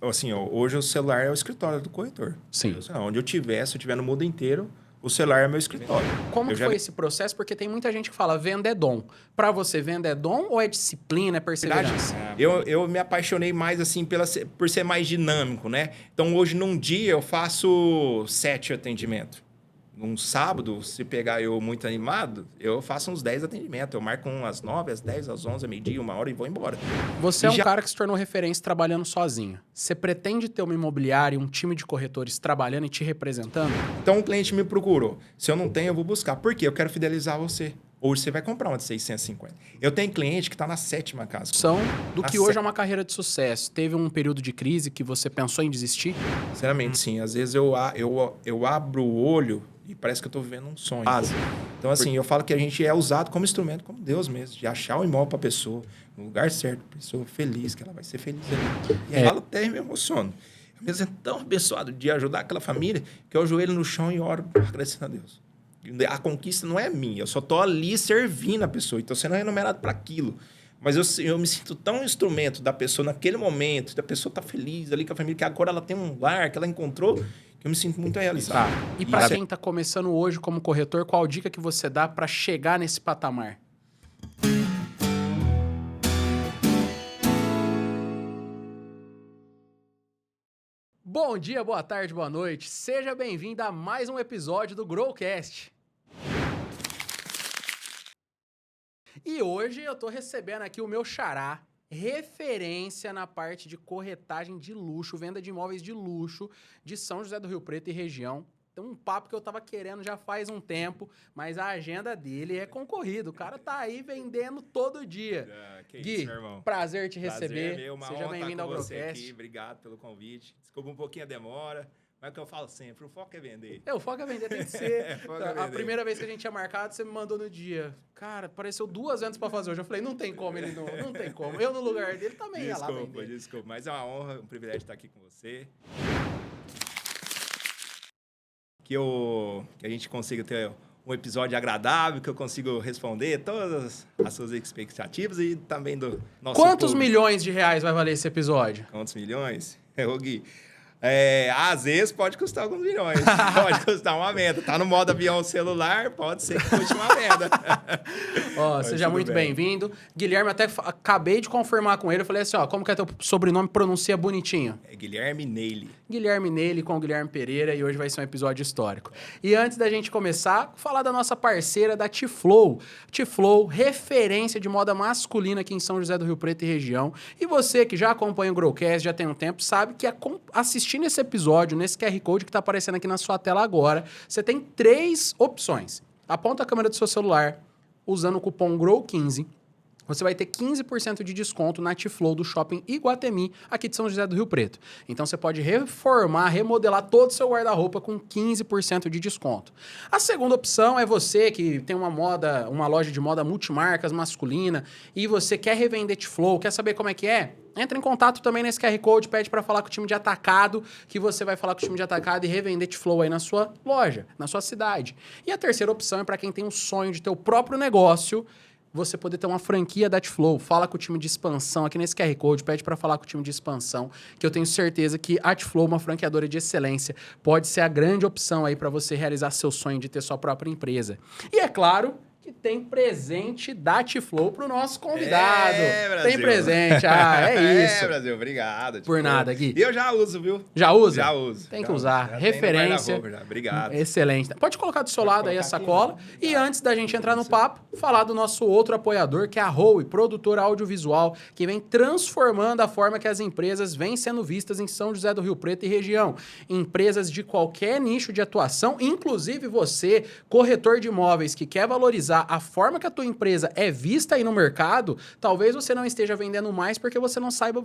assim, ó, hoje o celular é o escritório do corretor. Sim. Onde eu tiver, se eu tiver no mundo inteiro, o celular é meu escritório. Como que foi esse processo? Porque tem muita gente que fala, venda é dom. Para você, venda é dom ou é disciplina, é perseverança? Eu me apaixonei mais, assim, por ser mais dinâmico, né? Então, hoje, num dia, eu faço 7 atendimentos. Num sábado, se pegar eu muito animado, eu faço uns 10 atendimentos. Eu marco às 9, às 10, às 11, meio-dia, 1 hora e vou embora. Você é um cara que se tornou referência trabalhando sozinho. Você pretende ter uma imobiliária e um time de corretores trabalhando e te representando? Então, um cliente me procurou. Se eu não tenho, eu vou buscar. Por quê? Eu quero fidelizar você. Hoje você vai comprar uma de 650. Eu tenho cliente que está na 7ª casa. São do que hoje é uma carreira de sucesso. Teve um período de crise que você pensou em desistir? Sinceramente, sim. Às vezes eu abro o olho e parece que eu estou vivendo um sonho. Então, assim, eu falo que a gente é usado como instrumento, como Deus mesmo, de achar o imóvel para a pessoa, no lugar certo, pessoa feliz, que ela vai ser feliz ali. E eu falo até me emociono. Eu me sinto tão abençoado de ajudar aquela família que eu ajoelho no chão e oro agradecendo a Deus. A conquista não é minha, eu só tô ali servindo a pessoa, então sendo remunerado para aquilo. Mas eu me sinto tão instrumento da pessoa naquele momento, da pessoa tá feliz ali com a família, que agora ela tem um lar, que ela encontrou, que eu me sinto muito realizado. E para quem tá começando hoje como corretor, qual dica que você dá para chegar nesse patamar? Bom dia, boa tarde, boa noite. Seja bem-vindo a mais um episódio do Growcast. E hoje eu tô recebendo aqui o meu xará, referência na parte de corretagem de luxo, venda de imóveis de luxo de São José do Rio Preto e região. Tem um papo que eu tava querendo já faz um tempo, mas a agenda dele é concorrida. O cara tá aí vendendo todo dia. Gui, isso, meu irmão. Prazer te receber. Prazer, Seja bem-vindo ao Growcast. Obrigado pelo convite. Desculpa um pouquinho a demora, mas é o que eu falo sempre, o foco é vender. O foco é vender, tem que ser. A primeira vez que a gente tinha marcado, você me mandou no dia. Cara, apareceu 2 antes pra fazer hoje. Eu falei, não tem como ele não tem como. Eu no lugar dele também ia lá vender. Desculpa, mas é uma honra, um privilégio estar aqui com você. Que a gente consiga ter um episódio agradável, que eu consiga responder todas as suas expectativas e também do nosso Quantos público. milhões de reais vai valer esse episódio? Quantos milhões? Gui. Às vezes pode custar alguns milhões. Pode custar uma venda. Tá no modo avião celular, pode ser que custe uma venda. Seja muito bem-vindo. Guilherme, até acabei de confirmar com ele. Eu falei assim, como que é teu sobrenome? Pronuncia bonitinho. É Guilherme Neily. Guilherme Neily com o Guilherme Pereira. E hoje vai ser um episódio histórico. E antes da gente começar, falar da nossa parceira da T-Flow. T-Flow, referência de moda masculina aqui em São José do Rio Preto e região. E você que já acompanha o Growcast, já tem um tempo, sabe que assistir nesse episódio, nesse QR Code que está aparecendo aqui na sua tela agora, você tem 3 opções. Aponta a câmera do seu celular, usando o cupom GROW15, você vai ter 15% de desconto na T-Flow do Shopping Iguatemi, aqui de São José do Rio Preto. Então você pode reformar, remodelar todo o seu guarda-roupa com 15% de desconto. A segunda opção é você que tem uma loja de moda multimarcas masculina e você quer revender T-Flow, quer saber como é que é? Entra em contato também nesse QR Code, pede para falar com o time de atacado, que você vai falar com o time de atacado e revender T-Flow aí na sua loja, na sua cidade. E a terceira opção é para quem tem um sonho de ter o próprio negócio, você poder ter uma franquia da T-Flow. Fala com o time de expansão aqui nesse QR Code, pede para falar com o time de expansão, que eu tenho certeza que a T-Flow, uma franqueadora de excelência, pode ser a grande opção aí para você realizar seu sonho de ter sua própria empresa. E é claro que tem presente da T-Flow pro nosso convidado. Brasil. Tem presente, é isso. Brasil, obrigado. Por nada, Gui. E eu já uso, viu? Já usa? Já uso. Tem que usar. Referência. Obrigado. Excelente. Pode colocar do seu lado aí a sacola. E antes da gente entrar no papo, falar do nosso outro apoiador, que é a Howe, produtora audiovisual, que vem transformando a forma que as empresas vêm sendo vistas em São José do Rio Preto e região. Empresas de qualquer nicho de atuação, inclusive você, corretor de imóveis, que quer valorizar a forma que a tua empresa é vista aí no mercado, talvez você não esteja vendendo mais porque você não sabe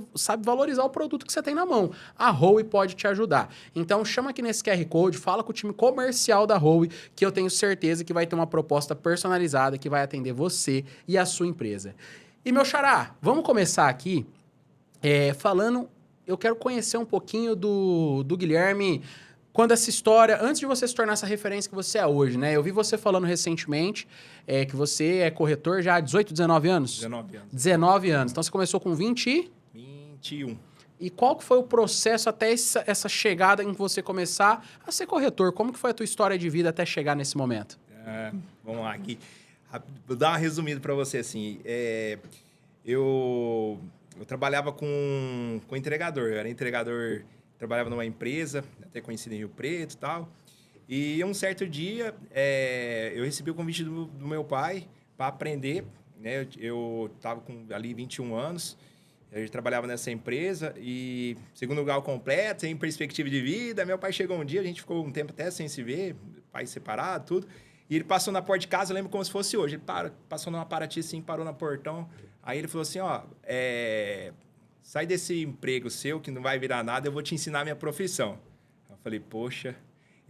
valorizar o produto que você tem na mão. A Howe pode te ajudar. Então chama aqui nesse QR Code, fala com o time comercial da Howe, que eu tenho certeza que vai ter uma proposta personalizada que vai atender você e a sua empresa. E meu xará, vamos começar aqui falando, eu quero conhecer um pouquinho do Guilherme. Quando essa história, antes de você se tornar essa referência que você é hoje, né? Eu vi você falando recentemente que você é corretor já há 18, 19 anos? 19 anos. 19 anos. Então, você começou com 21. E qual que foi o processo até essa chegada em você começar a ser corretor? Como que foi a tua história de vida até chegar nesse momento? Vamos lá aqui. Vou dar uma resumida para você, assim. Eu trabalhava com entregador. Eu era entregador, trabalhava numa empresa, até conhecida em Rio Preto e tal. E um certo dia, eu recebi o convite do meu pai para aprender, né? Eu estava com ali 21 anos, eu trabalhava nessa empresa e segundo lugar completo, sem perspectiva de vida. Meu pai chegou um dia, a gente ficou um tempo até sem se ver, pai separado, tudo. E ele passou na porta de casa, eu lembro como se fosse hoje. Ele passou numa Paraty assim, parou no portão. Aí ele falou assim, ó, sai desse emprego seu que não vai virar nada, eu vou te ensinar a minha profissão. Eu falei, poxa...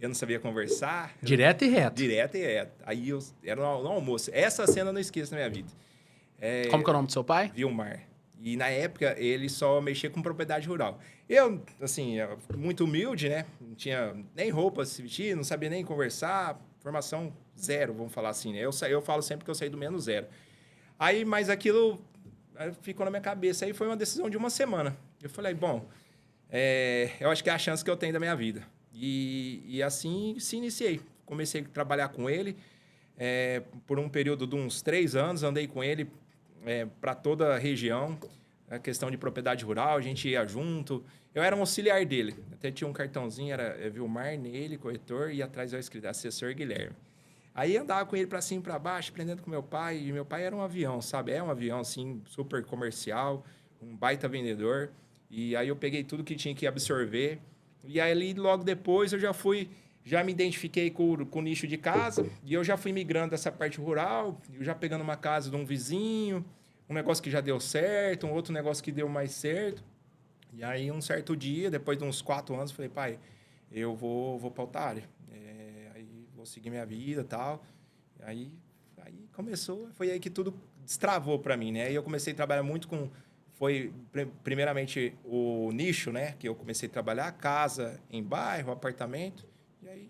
Eu não sabia conversar. Direto e reto. Direto e reto. Aí era no almoço. Essa cena eu não esqueço na minha vida. Como que é o nome do seu pai? Vilmar. E na época ele só mexia com propriedade rural. Eu, assim, muito humilde, né? Não tinha nem roupa se vestir, não sabia nem conversar. Formação zero, vamos falar assim, né? Eu falo sempre que eu saí do menos zero. Aí, mas aquilo ficou na minha cabeça. Aí foi uma decisão de uma semana. Eu falei, bom, eu acho que é a chance que eu tenho da minha vida. E assim se iniciei. Comecei a trabalhar com ele por um período de uns 3 anos. Andei com ele para toda a região. A questão de propriedade rural, a gente ia junto. Eu era um auxiliar dele. Até tinha um cartãozinho, era Vilmar nele, corretor, e atrás eu escrito assessor Guilherme. Aí andava com ele para cima e para baixo, aprendendo com meu pai. E meu pai era um avião, sabe? É um avião, assim, super comercial, um baita vendedor. E aí eu peguei tudo que tinha que absorver. E aí, logo depois, eu já me identifiquei com o nicho de casa, e eu já fui migrando dessa parte rural, eu já pegando uma casa de um vizinho, um negócio que já deu certo, um outro negócio que deu mais certo. E aí, um certo dia, depois de uns 4 anos, falei, pai, eu vou para outra área. Aí vou seguir minha vida e tal. Aí começou, foi aí que tudo destravou para mim, né? Aí eu comecei a trabalhar muito com... Foi, primeiramente, o nicho, né? Que eu comecei a trabalhar, casa em bairro, apartamento. E aí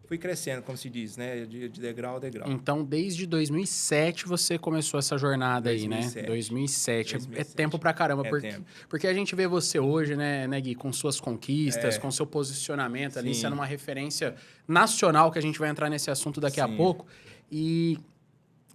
fui crescendo, como se diz, né? De degrau a degrau. Então, desde 2007 você começou essa jornada 2007. Aí, né? 2007. É tempo pra caramba. Tempo. Porque a gente vê você hoje, né, Gui, com suas conquistas, com seu posicionamento ali, sendo uma referência nacional, que a gente vai entrar nesse assunto daqui a pouco. E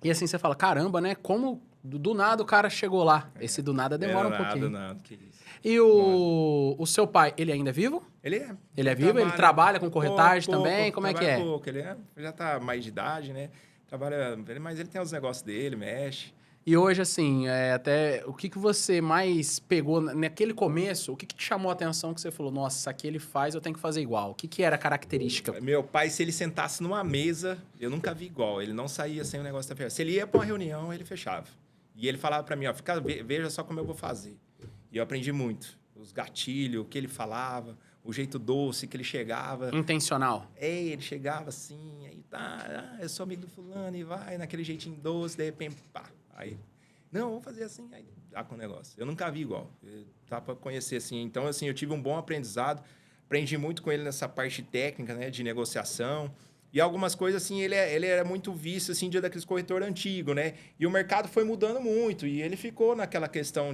assim, você fala, caramba, né? Como... Do nada o cara chegou lá. Esse do nada demora um pouquinho. Do nada, que isso. E o seu pai, ele ainda é vivo? Ele é. Ele é vivo? Ele trabalha com corretagem também? Como é que é? Pouco. Ele já tá mais de idade, né? Trabalha, mas ele tem os negócios dele, mexe. E hoje, assim, até o que você mais pegou naquele começo? O que te chamou a atenção que você falou, nossa, isso aqui ele faz, eu tenho que fazer igual? O que era a característica? Meu pai, se ele sentasse numa mesa, eu nunca vi igual. Ele não saía sem o negócio da fechada. Se ele ia para uma reunião, ele fechava. E ele falava para mim, ó, veja só como eu vou fazer. E eu aprendi muito. Os gatilhos, o que ele falava, o jeito doce que ele chegava. Intencional. Ele chegava assim, aí tá, eu sou amigo do fulano, e vai naquele jeitinho doce, de repente, pá. Aí, não, vamos fazer assim, aí dá com o negócio. Eu nunca vi igual. Dá para conhecer assim. Então, assim, eu tive um bom aprendizado. Aprendi muito com ele nessa parte técnica, né, de negociação. E algumas coisas, assim, ele era muito visto, assim, de daqueles corretores antigos, né? E o mercado foi mudando muito. E ele ficou naquela questão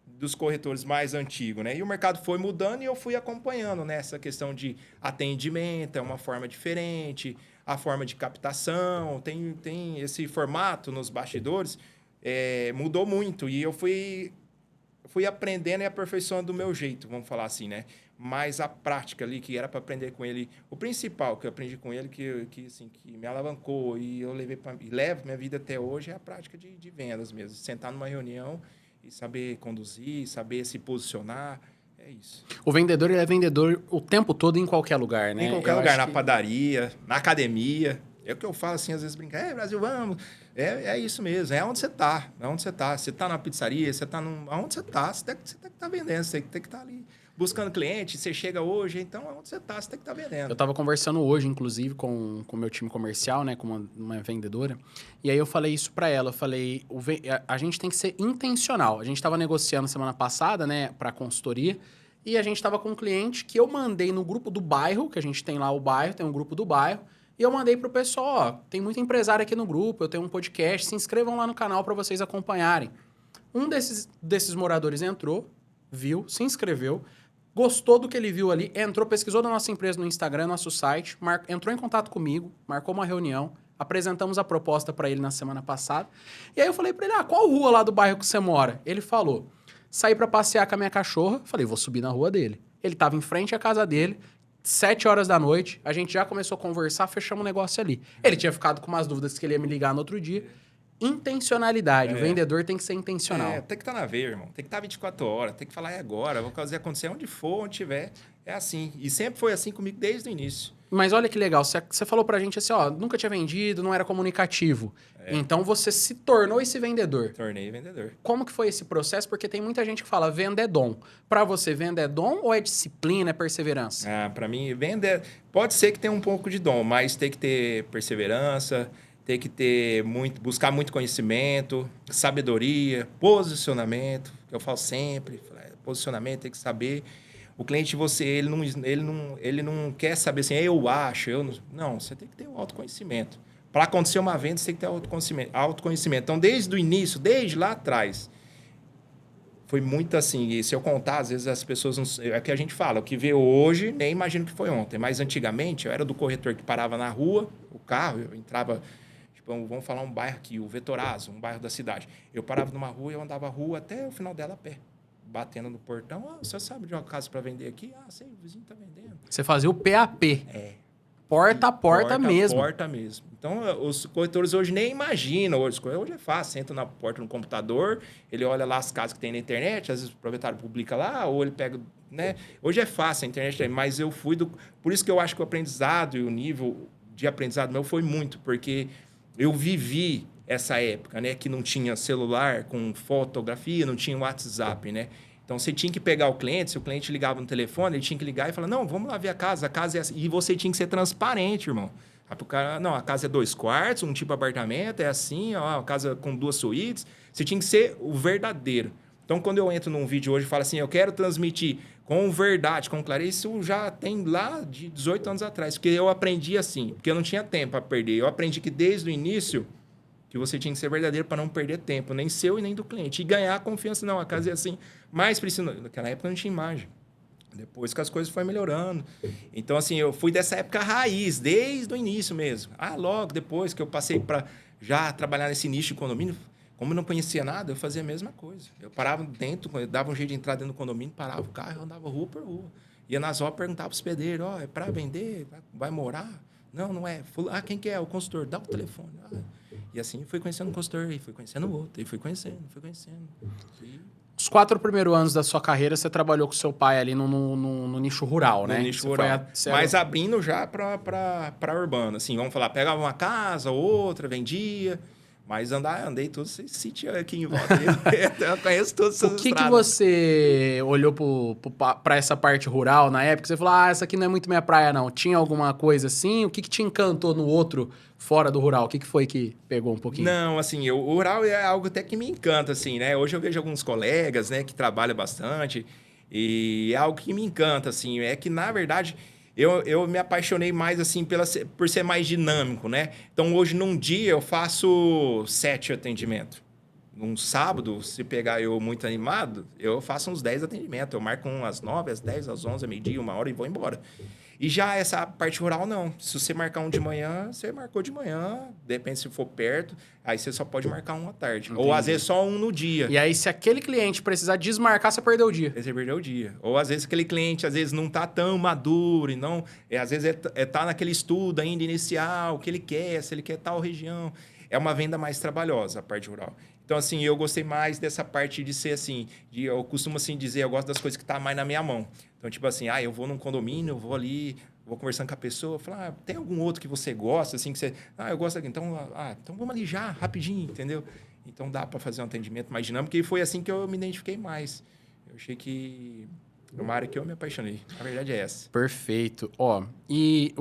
dos corretores mais antigos, né? E o mercado foi mudando e eu fui acompanhando nessa questão de atendimento, é uma forma diferente, a forma de captação, tem esse formato nos bastidores, mudou muito. E eu fui aprendendo e aperfeiçoando do meu jeito, vamos falar assim, né? Mas a prática ali, que era para aprender com ele, o principal que eu aprendi com ele, que me alavancou e eu levo minha vida até hoje, é a prática de vendas mesmo. Sentar numa reunião e saber conduzir, saber se posicionar, é isso. O vendedor, ele é vendedor o tempo todo em qualquer lugar, né? Em qualquer lugar, na padaria, na academia. É o que eu falo assim, às vezes brincar, Brasil, vamos. É isso mesmo, é onde você está. É onde você está. Você está na pizzaria, você está aonde você está, você tem que estar vendendo, você tem que estar ali buscando cliente, você chega hoje, então aonde você está, você tem que estar vendendo. Eu estava conversando hoje, inclusive, com o meu time comercial, né, com uma vendedora, e aí eu falei isso para ela, eu falei, a gente tem que ser intencional. A gente estava negociando semana passada, né, para consultoria, e a gente estava com um cliente que eu mandei no grupo do bairro, que a gente tem lá o bairro, tem um grupo do bairro, e eu mandei pro pessoal, ó, tem muito empresário aqui no grupo, eu tenho um podcast, se inscrevam lá no canal para vocês acompanharem. Um desses moradores entrou, viu, se inscreveu, gostou do que ele viu ali, entrou, pesquisou da nossa empresa no Instagram, nosso site, entrou em contato comigo, marcou uma reunião, apresentamos a proposta para ele na semana passada. E aí eu falei para ele, qual rua lá do bairro que você mora? Ele falou, saí para passear com a minha cachorra, falei, vou subir na rua dele. Ele estava em frente à casa dele, 7 horas da noite, a gente já começou a conversar, fechamos o negócio ali. Ele tinha ficado com umas dúvidas que ele ia me ligar no outro dia. Intencionalidade, o vendedor tem que ser intencional. Tem que estar na veia, irmão. Tem que estar 24 horas, tem que falar agora, vou fazer acontecer onde for, onde tiver. É assim. E sempre foi assim comigo desde o início. Mas olha que legal, você falou pra gente assim, nunca tinha vendido, não era comunicativo. Então você se tornou esse vendedor. Tornei vendedor. Como que foi esse processo? Porque tem muita gente que fala, venda é dom. Pra você, venda é dom ou é disciplina, é perseverança? Pra mim, vender... Pode ser que tenha um pouco de dom, mas tem que ter perseverança, tem que ter buscar muito conhecimento, sabedoria, posicionamento, que eu falo sempre. Posicionamento, tem que saber... O cliente, ele não quer saber assim, eu acho, não, você tem que ter o autoconhecimento. Para acontecer uma venda, você tem que ter autoconhecimento. Então, desde o início, desde lá atrás, foi muito assim. E se eu contar, às vezes as pessoas não... É que a gente fala, o que vê hoje, nem imagino que foi ontem. Mas antigamente, eu era do corretor que parava na rua, o carro, eu entrava... Vamos falar um bairro aqui, o Vetorazo, um bairro da cidade. Eu parava numa rua e eu andava a rua até o final dela a pé. Batendo no portão, você sabe de uma casa para vender aqui? Sei, o vizinho tá vendendo. Você fazia o PAP. Porta a porta mesmo. Porta mesmo. Então, os corretores hoje nem imaginam. Hoje é fácil. Você entra na porta no computador, ele olha lá as casas que tem na internet, às vezes o proprietário publica lá, ou ele pega... né? Hoje é fácil, a internet mas eu fui do... Por isso que eu acho que o aprendizado e o nível de aprendizado meu foi muito, porque eu vivi essa época, né? Que não tinha celular com fotografia, não tinha WhatsApp, né? Então, você tinha que pegar o cliente, se o cliente ligava no telefone, ele tinha que ligar e falar, não, vamos lá ver a casa é assim. E você tinha que ser transparente, irmão. O cara, não, a casa é 2 quartos, um tipo de apartamento, é assim, a casa com 2 suítes. Você tinha que ser o verdadeiro. Então, quando eu entro num vídeo hoje e falo assim, eu quero transmitir com verdade, com clareza, isso já tem lá de 18 anos atrás, porque eu aprendi assim, porque eu não tinha tempo a perder. Eu aprendi que desde o início... que você tinha que ser verdadeiro para não perder tempo, nem seu e nem do cliente. E ganhar a confiança, não, a casa é assim. Mas precisa... Naquela época não tinha imagem. Depois que as coisas foram melhorando. Então, assim, eu fui dessa época raiz, desde o início mesmo. Logo depois que eu passei para já trabalhar nesse nicho de condomínio, como eu não conhecia nada, eu fazia a mesma coisa. Eu parava dentro, eu dava um jeito de entrar dentro do condomínio, parava o carro, eu andava rua por rua. Ia nas obras, perguntava para os pedreiros, é para vender? Vai morar? Não, não é. Quem que é? O consultor. Dá o telefone. E assim, fui conhecendo um consultor, e fui conhecendo o outro, e fui conhecendo. Os 4 primeiros anos da sua carreira, você trabalhou com seu pai ali no nicho rural, né? No nicho rural. Mas abrindo já para urbano. Assim, vamos falar, pegava uma casa, outra, vendia... Mas andei todos esses sítios aqui em volta. Eu conheço todos essas estradas. Que você olhou para essa parte rural na época? Você falou, essa aqui não é muito minha praia, não. Tinha alguma coisa assim? O que te encantou no outro fora do rural? O que foi que pegou um pouquinho? Não, assim, o rural é algo até que me encanta, assim, né? Hoje eu vejo alguns colegas, né, que trabalham bastante. E é algo que me encanta, assim. É que, na verdade... Eu me apaixonei mais, assim, por ser mais dinâmico, né? Então, hoje, num dia, eu faço 7 atendimentos. Num sábado, se pegar eu muito animado, eu faço uns 10 atendimentos. Eu marco às 9, às 10, às 11, meio-dia, 1h e vou embora. E já essa parte rural, não. Se você marcar um de manhã, você marcou de manhã. Depende se for perto, aí você só pode marcar um à tarde. Entendi. Ou, às vezes, só um no dia. E aí, se aquele cliente precisar desmarcar, você perdeu o dia. Você perdeu o dia. Ou, às vezes, aquele cliente, às vezes, não tá tão maduro. E não, às vezes, tá naquele estudo ainda inicial, o que ele quer, se ele quer tal região. É uma venda mais trabalhosa, a parte rural. Então, assim, eu gostei mais dessa parte de ser assim... eu costumo, assim, dizer, eu gosto das coisas que tá mais na minha mão. Então, tipo assim, eu vou num condomínio, eu vou ali, vou conversando com a pessoa, falo, tem algum outro que você gosta, assim, que você... eu gosto aqui, então vamos ali já, rapidinho, entendeu? Então, dá para fazer um atendimento mais dinâmico, e foi assim que eu me identifiquei mais. Eu achei que... uma área que eu me apaixonei. A verdade é essa. Perfeito. E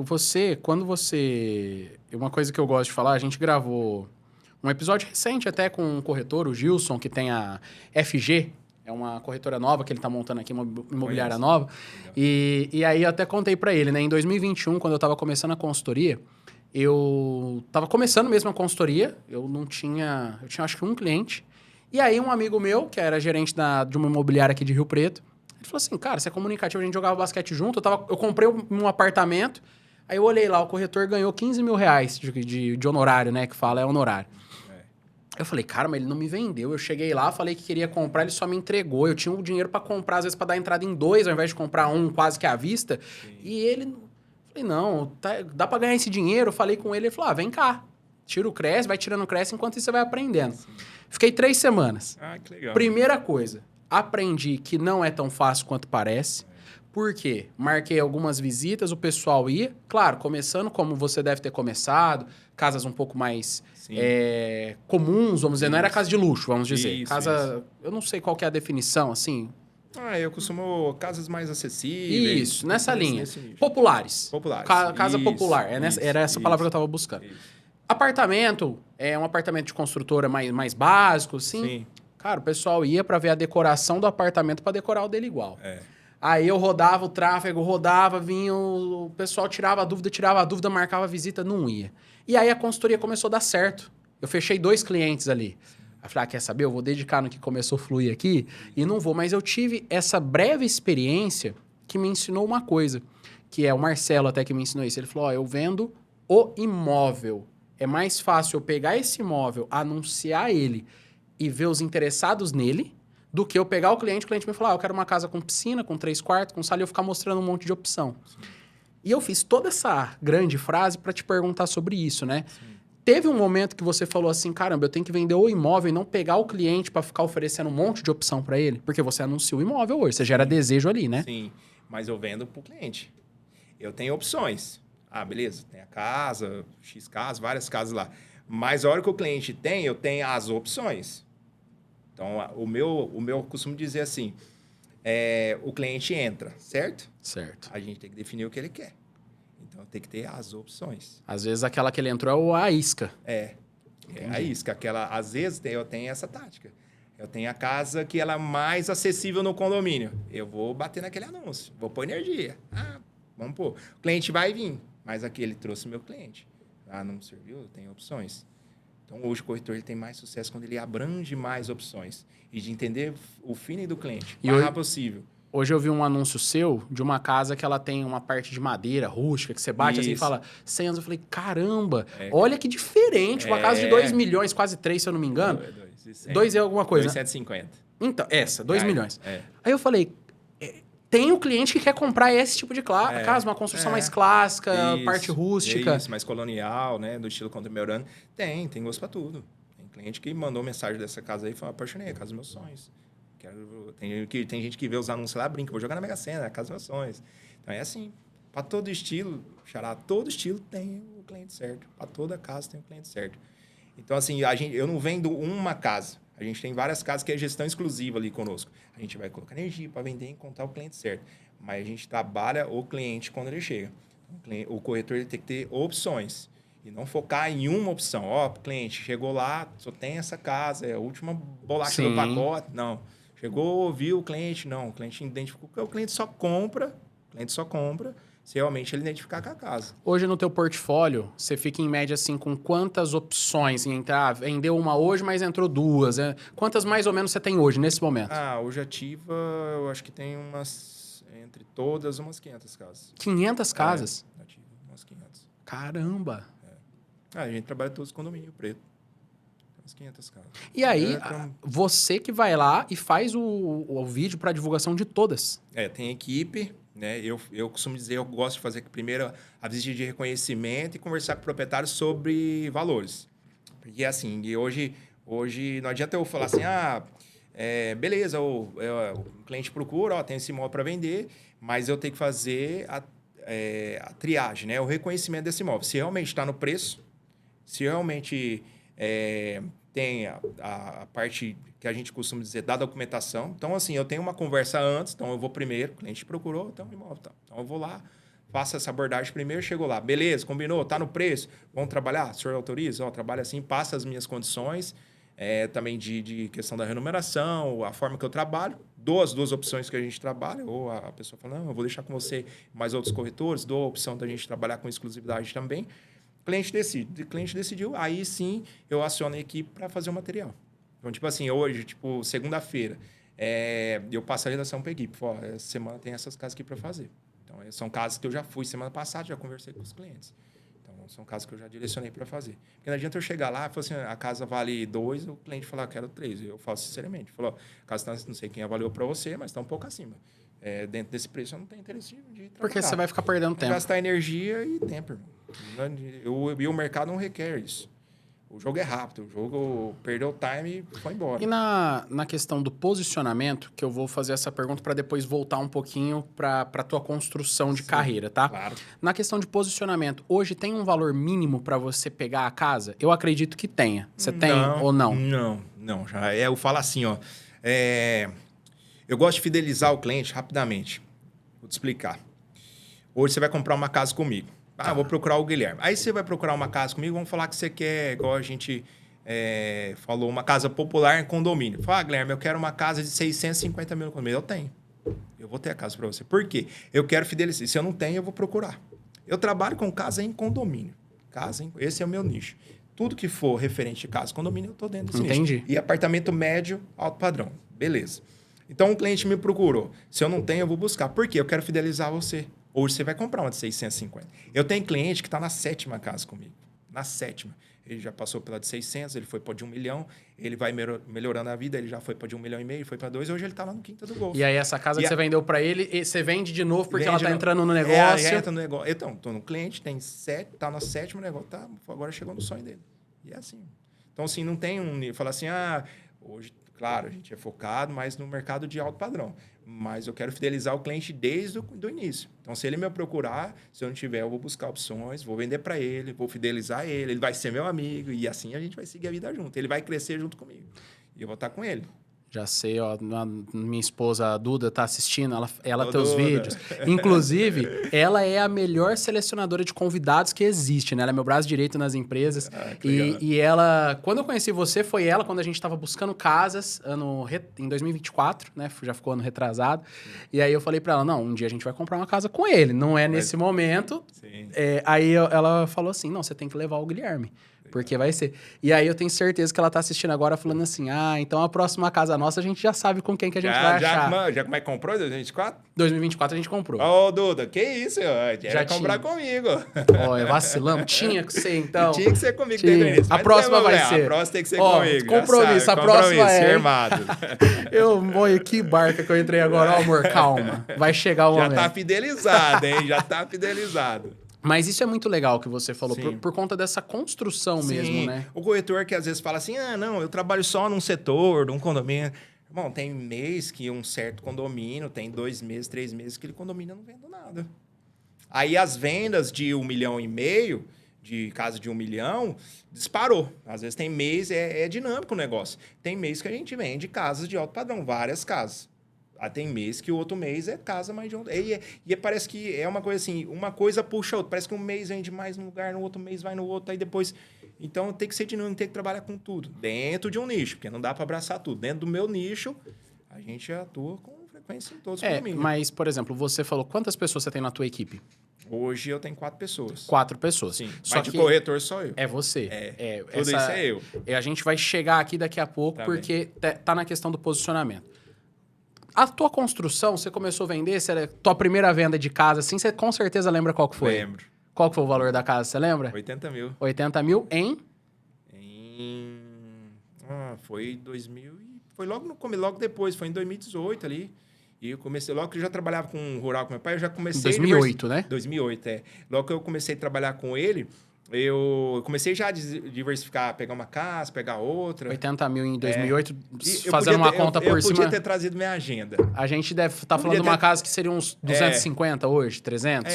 quando você... Uma coisa que eu gosto de falar, a gente gravou um episódio recente até com um corretor, o Gilson, que tem a FG, é uma corretora nova que ele está montando aqui, uma imobiliária nova. E aí eu até contei para ele, né? Em 2021, quando eu estava começando a consultoria, eu estava começando mesmo a consultoria, eu tinha acho que um cliente, E aí um amigo meu, que era gerente de uma imobiliária aqui de Rio Preto, ele falou assim, cara, você é comunicativo, a gente jogava basquete junto, eu comprei um apartamento, aí eu olhei lá, o corretor ganhou 15 mil reais de honorário, né, que fala, é honorário. Eu falei, cara, mas ele não me vendeu. Eu cheguei lá, falei que queria comprar, ele só me entregou. Eu tinha o dinheiro pra comprar, às vezes pra dar entrada em 2, ao invés de comprar um quase que à vista. Sim. E ele... Falei, não, dá pra ganhar esse dinheiro? Eu falei com ele, ele falou, vem cá. Tira o Cresce, vai tirando o Cresce, enquanto isso você vai aprendendo. Sim. Fiquei 3 semanas. Ah, que legal. Primeira coisa, aprendi que não é tão fácil quanto parece. Por quê? Marquei algumas visitas, o pessoal ia. Claro, começando como você deve ter começado, casas um pouco mais comuns, vamos dizer. Não era casa de luxo, vamos dizer. Casa, eu não sei qual que é a definição, assim. Eu costumo casas mais acessíveis. Isso, nessa linha. Populares. Casa popular. Era essa palavra que eu estava buscando. Isso. Apartamento, é um apartamento de construtora mais básico, assim. Sim. Cara, o pessoal ia para ver a decoração do apartamento para decorar o dele igual. Aí eu rodava o tráfego, vinha o pessoal tirava a dúvida, marcava a visita, não ia. E aí a consultoria começou a dar certo. Eu fechei 2 clientes ali. Aí falei, quer saber? Eu vou dedicar no que começou a fluir aqui e não vou. Mas eu tive essa breve experiência que me ensinou uma coisa, que é o Marcelo até que me ensinou isso. Ele falou, eu vendo o imóvel. É mais fácil eu pegar esse imóvel, anunciar ele e ver os interessados nele, do que eu pegar o cliente me falar, eu quero uma casa com piscina, com 3 quartos, com sala, e eu ficar mostrando um monte de opção. Sim. E eu fiz toda essa grande frase para te perguntar sobre isso, né? Sim. Teve um momento que você falou assim, caramba, eu tenho que vender o imóvel e não pegar o cliente para ficar oferecendo um monte de opção para ele? Porque você anuncia o imóvel hoje, você gera desejo ali, né? Sim, mas eu vendo para o cliente. Eu tenho opções. Ah, beleza, tem a casa, X casas, várias casas lá. Mas a hora que o cliente tem, eu tenho as opções. Então, o meu eu costumo dizer assim, o cliente entra, certo? Certo. A gente tem que definir o que ele quer. Então, tem que ter as opções. Às vezes, aquela que ele entrou é a isca. É a isca. Às vezes, eu tenho essa tática. Eu tenho a casa que ela é mais acessível no condomínio. Eu vou bater naquele anúncio, vou pôr energia. Vamos pôr. O cliente vai vir, mas aqui ele trouxe meu cliente. Não serviu? Tem opções. Então, hoje o corretor ele tem mais sucesso quando ele abrange mais opções e de entender o feeling do cliente, o mais rápido possível. Hoje eu vi um anúncio seu de uma casa que ela tem uma parte de madeira rústica, que você bate assim e fala 100 anos. Eu falei, caramba, olha que diferente. Uma casa de 2 milhões, quase 3, se eu não me engano. 2 é alguma coisa. 2,750. Então, 2 milhões. Aí eu falei, tem o cliente que quer comprar esse tipo de casa, uma construção mais clássica, parte rústica. Isso, mais colonial, né? Do estilo contemporâneo. Tem gosto pra tudo. Tem cliente que mandou mensagem dessa casa aí e falou, apaixonei, a casa dos meus sonhos. Tem gente que vê os anúncios lá, brinca, vou jogar na Mega Sena, a casa dos meus sonhos. Então é assim, pra todo estilo, Xará, todo estilo tem o cliente certo. Pra toda casa tem o cliente certo. Então assim, eu não vendo uma casa. A gente tem várias casas que é gestão exclusiva ali conosco. A gente vai colocar energia para vender e encontrar o cliente certo. Mas a gente trabalha o cliente quando ele chega. O corretor ele tem que ter opções e não focar em uma opção. O cliente chegou lá, só tem essa casa, é a última bolacha do pacote. Não. Chegou, viu o cliente? Não. O cliente identificou que o cliente só compra se realmente ele identificar com a casa. Hoje no teu portfólio, você fica em média assim com quantas opções em entrar? Vendeu uma hoje, mas entrou 2. Né? Quantas mais ou menos você tem hoje, nesse momento? Hoje ativa, eu acho que tem entre todas, umas 500 casas. 500 casas? Ativa, umas 500. Caramba! A gente trabalha todos com condomínio preto. Umas 500 casas. E aí, você que vai lá e faz o vídeo para divulgação de todas. Tem equipe... Né? Eu costumo dizer, eu gosto de fazer primeiro a visita de reconhecimento e conversar com o proprietário sobre valores. Porque, assim, hoje não adianta eu falar assim, beleza, o cliente procura, tem esse imóvel para vender, mas eu tenho que fazer a triagem, né? O reconhecimento desse imóvel. Se realmente está no preço, se realmente tem a parte que a gente costuma dizer da documentação. Então, assim, eu tenho uma conversa antes, então eu vou primeiro, o cliente procurou, então o imóvel tá. Então eu vou lá, faço essa abordagem primeiro, chego lá, beleza, combinou, tá no preço, vamos trabalhar? O senhor autoriza? Trabalha assim, passa as minhas condições, também de questão da remuneração, a forma que eu trabalho, dou as 2 opções que a gente trabalha, ou a pessoa fala, não, eu vou deixar com você mais outros corretores, dou a opção da gente trabalhar com exclusividade também. O cliente decide. O cliente decidiu, aí sim eu aciono a equipe para fazer o material. Então, tipo assim, hoje, tipo, segunda-feira, eu passo a redação para a equipe. Ó, essa semana tem essas casas aqui para fazer. Então, são casas que eu já fui semana passada, já conversei com os clientes. Então, são casas que eu já direcionei para fazer. Porque não adianta eu chegar lá e falar assim, a casa vale 2, o cliente falar, quero 3. Eu falo sinceramente. Falou, a casa não sei quem avaliou para você, mas está um pouco acima. Dentro desse preço, eu não tenho interesse de trabalhar. Porque você vai ficar perdendo tempo. Gastar energia e tempo, irmão. E o mercado não requer isso. O jogo é rápido, o jogo perdeu o time e foi embora. E na questão do posicionamento, que eu vou fazer essa pergunta para depois voltar um pouquinho para a tua construção de carreira, tá? Claro. Na questão de posicionamento, hoje tem um valor mínimo para você pegar a casa? Eu acredito que tenha. Você tem ou não? Não. Já eu falo assim, ó. Eu gosto de fidelizar o cliente rapidamente. Vou te explicar. Hoje você vai comprar uma casa comigo. Vou procurar o Guilherme. Aí você vai procurar uma casa comigo, vamos falar que você quer, igual a gente falou, uma casa popular em condomínio. Fala, Guilherme, eu quero uma casa de 650 mil no condomínio. Eu tenho. Eu vou ter a casa para você. Por quê? Eu quero fidelizar. Se eu não tenho, eu vou procurar. Eu trabalho com casa em condomínio. Esse é o meu nicho. Tudo que for referente de casa, condomínio, eu estou dentro desse Entendi. nicho. E apartamento médio, alto padrão. Beleza. Então, o cliente me procurou. Se eu não tenho, eu vou buscar. Por quê? Eu quero fidelizar você. Hoje você vai comprar uma de 650. Eu tenho cliente que está na 7ª casa comigo. Na 7ª. Ele já passou pela de 600, ele foi para de 1 milhão, ele vai melhorando a vida, ele já foi para de 1,5 milhão, foi para 2, hoje ele está lá no quinta do Golf. E aí essa casa que você vendeu para ele, você vende de novo porque ela está entrando no negócio? Já entra no negócio. Então, estou no cliente, está no 7º negócio, agora chegou no sonho dele. E é assim. Então, assim, não tem falar assim, hoje, claro, a gente é focado mais no mercado de alto padrão. Mas eu quero fidelizar o cliente desde o início. Então, se ele me procurar, se eu não tiver, eu vou buscar opções, vou vender para ele, vou fidelizar ele, ele vai ser meu amigo e assim a gente vai seguir a vida junto. Ele vai crescer junto comigo. E eu vou estar com ele. Já sei, ó, minha esposa, a Duda, tá assistindo, ela tem os Duda. vídeos. Inclusive, ela é a melhor selecionadora de convidados que existe, né? Ela é meu braço direito nas empresas. E ela, quando eu conheci você, foi ela, quando a gente tava buscando casas, em 2024, né? Já ficou ano retrasado. E aí eu falei pra ela, não, um dia a gente vai comprar uma casa com ele, não é nesse momento. Sim. Aí ela falou assim, não, você tem que levar o Guilherme. Porque vai ser. E aí eu tenho certeza que ela tá assistindo agora falando assim, então a próxima casa nossa a gente já sabe com quem que a gente vai achar. Já como é que comprou em 2024? 2024 a gente comprou. Ô, Duda, que isso? Já comprar comigo. Ó, vacilamos. Tinha que ser, então. Tinha que ser comigo desde o início. A próxima vai ser. A próxima tem que ser comigo. Compromisso, a próxima é. Firmado. Que barca que eu entrei agora. Ó, amor, calma. Vai chegar o momento. Já tá fidelizado, hein? Já tá fidelizado. Mas isso é muito legal que você falou, por conta dessa construção mesmo, né? O corretor que às vezes fala assim, não, eu trabalho só num setor, num condomínio. Bom, tem mês que um certo condomínio, tem 2 meses, 3 meses, que aquele condomínio não vende nada. Aí as vendas de 1,5 milhão, de casa de 1 milhão, disparou. Às vezes tem mês, é dinâmico o negócio. Tem mês que a gente vende casas de alto padrão, várias casas. Tem mês que o outro mês é casa mais de um. E parece que é uma coisa assim, uma coisa puxa a outra. Parece que um mês vende mais num lugar, no outro mês vai no outro, aí depois. Então tem que ser dinâmico, tem que trabalhar com tudo. Dentro de um nicho, porque não dá para abraçar tudo. Dentro do meu nicho, a gente atua com frequência em todos os condomínios. Mas, por exemplo, você falou quantas pessoas você tem na tua equipe? Hoje eu tenho 4 pessoas. 4 pessoas. Sim. Só mas de corretor sou eu. É você. Tudo isso é eu. A gente vai chegar aqui daqui a pouco, porque tá na questão do posicionamento. A tua construção, você começou a vender, tua primeira venda de casa, assim, você com certeza lembra qual que foi? Lembro. Qual que foi o valor da casa, você lembra? 80 mil. 80 mil em? Foi 2000 foi logo depois, foi em 2018 ali. E eu comecei, logo que eu já trabalhava com rural com meu pai, eu já comecei... 2008, né? 2008, Logo que eu comecei a trabalhar com ele, eu comecei já a diversificar, pegar uma casa, pegar outra. 80 mil em 2008, fazendo uma conta por cima. Eu podia ter trazido minha agenda. A gente deve estar falando de uma casa que seria uns 250 hoje, 300?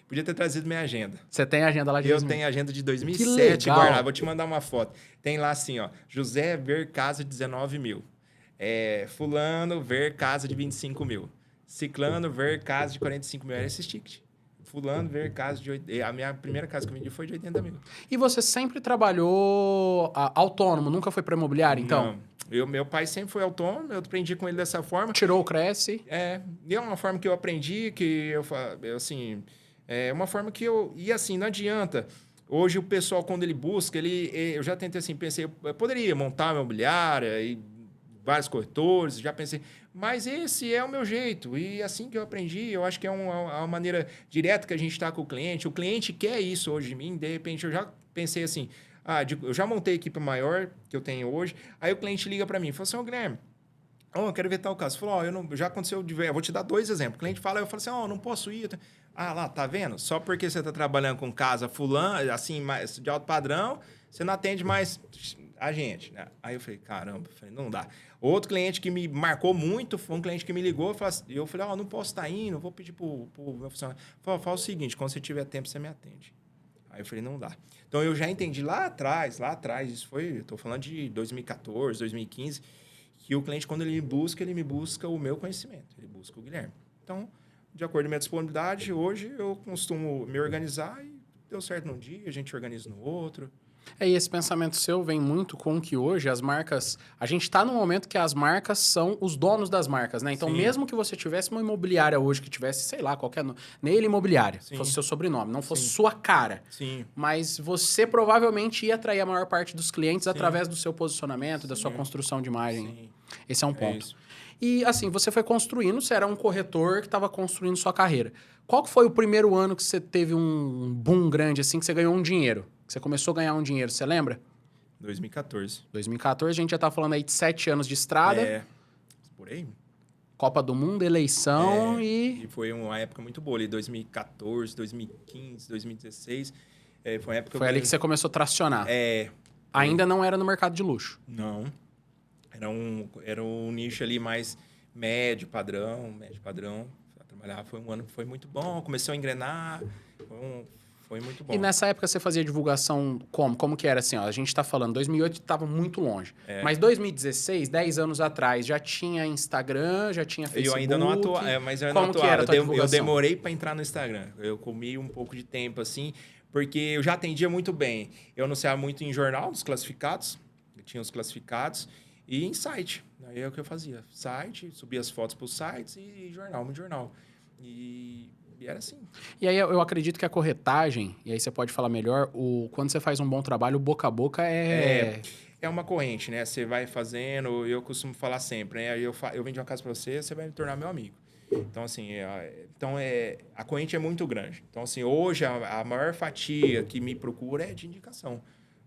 Podia ter trazido minha agenda. Você tem a agenda lá de 2000? Eu tenho a agenda de 2007 guardada. Vou te mandar uma foto. Tem lá assim, ó, José ver casa de 19 mil. Fulano ver casa de 25 mil. Ciclano ver casa de 45 mil. Era esse ticket. Fulano ver casa de... A minha primeira casa que eu vendi foi de 80 mil. E você sempre trabalhou autônomo? Nunca foi para imobiliário, então? Não. Meu pai sempre foi autônomo, eu aprendi com ele dessa forma. Tirou o Cresce? E é uma forma que eu aprendi, que eu assim... É uma forma que eu... E assim, não adianta. Hoje o pessoal, quando ele busca, eu já tentei assim, pensei, eu poderia montar uma imobiliária e vários corretores, já pensei, mas esse é o meu jeito. E assim que eu aprendi, eu acho que é uma maneira direta que a gente está com o cliente quer isso hoje de mim, de repente eu já pensei assim, eu já montei a equipe maior que eu tenho hoje, aí o cliente liga para mim e fala assim, Guilherme, eu quero ver tal caso. Falou, já aconteceu, eu vou te dar 2 exemplos. O cliente fala, eu falo assim, não posso ir. Lá, tá vendo? Só porque você está trabalhando com casa fulano, assim, mais de alto padrão, você não atende mais a gente, né? Aí eu falei, caramba, não dá. Outro cliente que me marcou muito foi um cliente que me ligou, eu falei, não posso estar indo, vou pedir pro meu funcionário. Fala o seguinte, quando você tiver tempo, você me atende. Aí eu falei, não dá. Então, eu já entendi lá atrás, isso foi, eu tô falando de 2014, 2015, que o cliente, quando ele me busca o meu conhecimento, ele busca o Guilherme. Então, de acordo com a minha disponibilidade, hoje eu costumo me organizar e deu certo num dia, a gente organiza no outro. E esse pensamento seu vem muito com que hoje as marcas... A gente está num momento que as marcas são os donos das marcas, né? Então, Sim. mesmo que você tivesse uma imobiliária hoje, que tivesse, sei lá, qualquer... Neile Imobiliária, Sim. fosse seu sobrenome, não fosse Sim. sua cara. Sim. Mas você provavelmente ia atrair a maior parte dos clientes Sim. através do seu posicionamento, da sua construção de imagem. Sim. Esse é um ponto. Isso. E, assim, você foi construindo, você era um corretor que estava construindo sua carreira. Qual que foi o primeiro ano que você teve um boom grande, assim, que você ganhou um dinheiro? Que você começou a ganhar um dinheiro, você lembra? 2014. 2014, a gente já tá falando aí de 7 anos de estrada. Por aí. Copa do Mundo, eleição E foi uma época muito boa ali, 2014, 2015, 2016. Foi uma época... Foi ali que você começou a tracionar. Ainda não era no mercado de luxo. Não. Era um nicho ali mais médio padrão. Trabalhar foi um ano que foi muito bom, começou a engrenar, foi muito bom. E nessa época você fazia divulgação como? Como que era assim? A gente tá falando, 2008 estava muito longe. Mas 2016, 10 anos atrás, já tinha Instagram, já tinha Facebook? Eu ainda não atuava, mas eu não atuava. Como que era a tua divulgação? Eu demorei para entrar no Instagram. Eu comi um pouco de tempo assim, porque eu já atendia muito bem. Eu anunciava muito em jornal, nos classificados, eu tinha os classificados, e em site. Aí é o que eu fazia. Site, subia as fotos para os sites e jornal, muito jornal. E era assim. E aí eu acredito que a corretagem, e aí você pode falar melhor, quando você faz um bom trabalho, o boca a boca é uma corrente, né? Você vai fazendo, eu costumo falar sempre, né? Eu vendi uma casa para você, você vai me tornar meu amigo. Então, assim, a corrente é muito grande. Então, assim, hoje a maior fatia que me procura é de indicação.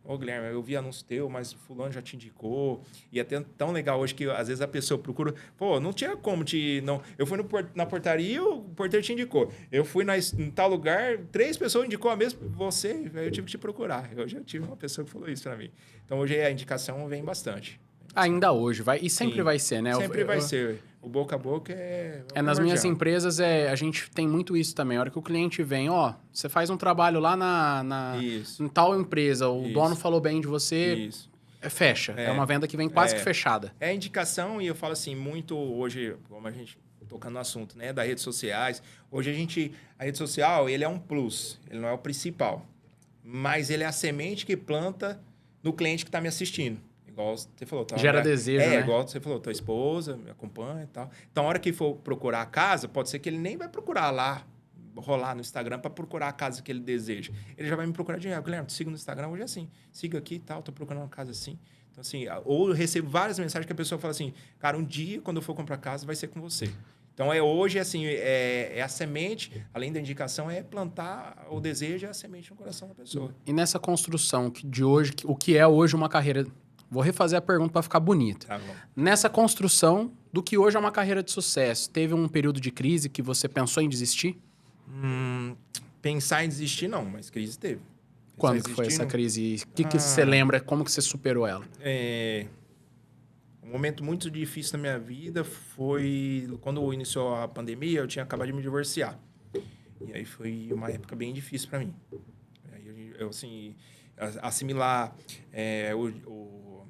Guilherme, eu vi anúncio teu, mas fulano já te indicou. E é tão legal hoje que, às vezes, a pessoa procura... não tinha como não. Eu fui na portaria, o porteiro te indicou. Eu fui em tal lugar, 3 pessoas indicou a mesma... Você, eu tive que te procurar. Eu já tive uma pessoa que falou isso para mim. Então, hoje a indicação vem bastante. Ainda hoje, vai. E sempre vai ser, né? Sempre vai ser. O boca a boca nas minhas empresas, a gente tem muito isso também. A hora que o cliente vem, você faz um trabalho lá em tal empresa, o dono falou bem de você, fecha. É uma venda que vem quase que fechada. É indicação, e eu falo assim, muito hoje, como a gente tocando no assunto, né, das redes sociais, hoje a rede social, ele é um plus, ele não é o principal, mas ele é a semente que planta no cliente que está me assistindo. Igual você falou. Gera desejo, né? Igual você falou, tua esposa me acompanha e tal. Então, a hora que for procurar a casa, pode ser que ele nem vai procurar lá, rolar no Instagram para procurar a casa que ele deseja. Ele já vai me procurar de Guilherme, te sigo no Instagram, hoje é assim. Siga aqui e tal, tô procurando uma casa assim. Então, assim, ou eu recebo várias mensagens que a pessoa fala assim, cara, um dia, quando eu for comprar casa, vai ser com você. Então, hoje, assim, é a semente, além da indicação, é plantar o desejo e a semente no coração da pessoa. E nessa construção de hoje, o que é hoje uma carreira... Vou refazer a pergunta para ficar bonita. Tá bom. Nessa construção do que hoje é uma carreira de sucesso, teve um período de crise que você pensou em desistir? Pensar em desistir, não, mas crise teve. Quando que foi essa crise? O que você lembra? Como que você superou ela? Um momento muito difícil na minha vida foi quando iniciou a pandemia, eu tinha acabado de me divorciar. E aí foi uma época bem difícil para mim. Aí eu assim, assimilar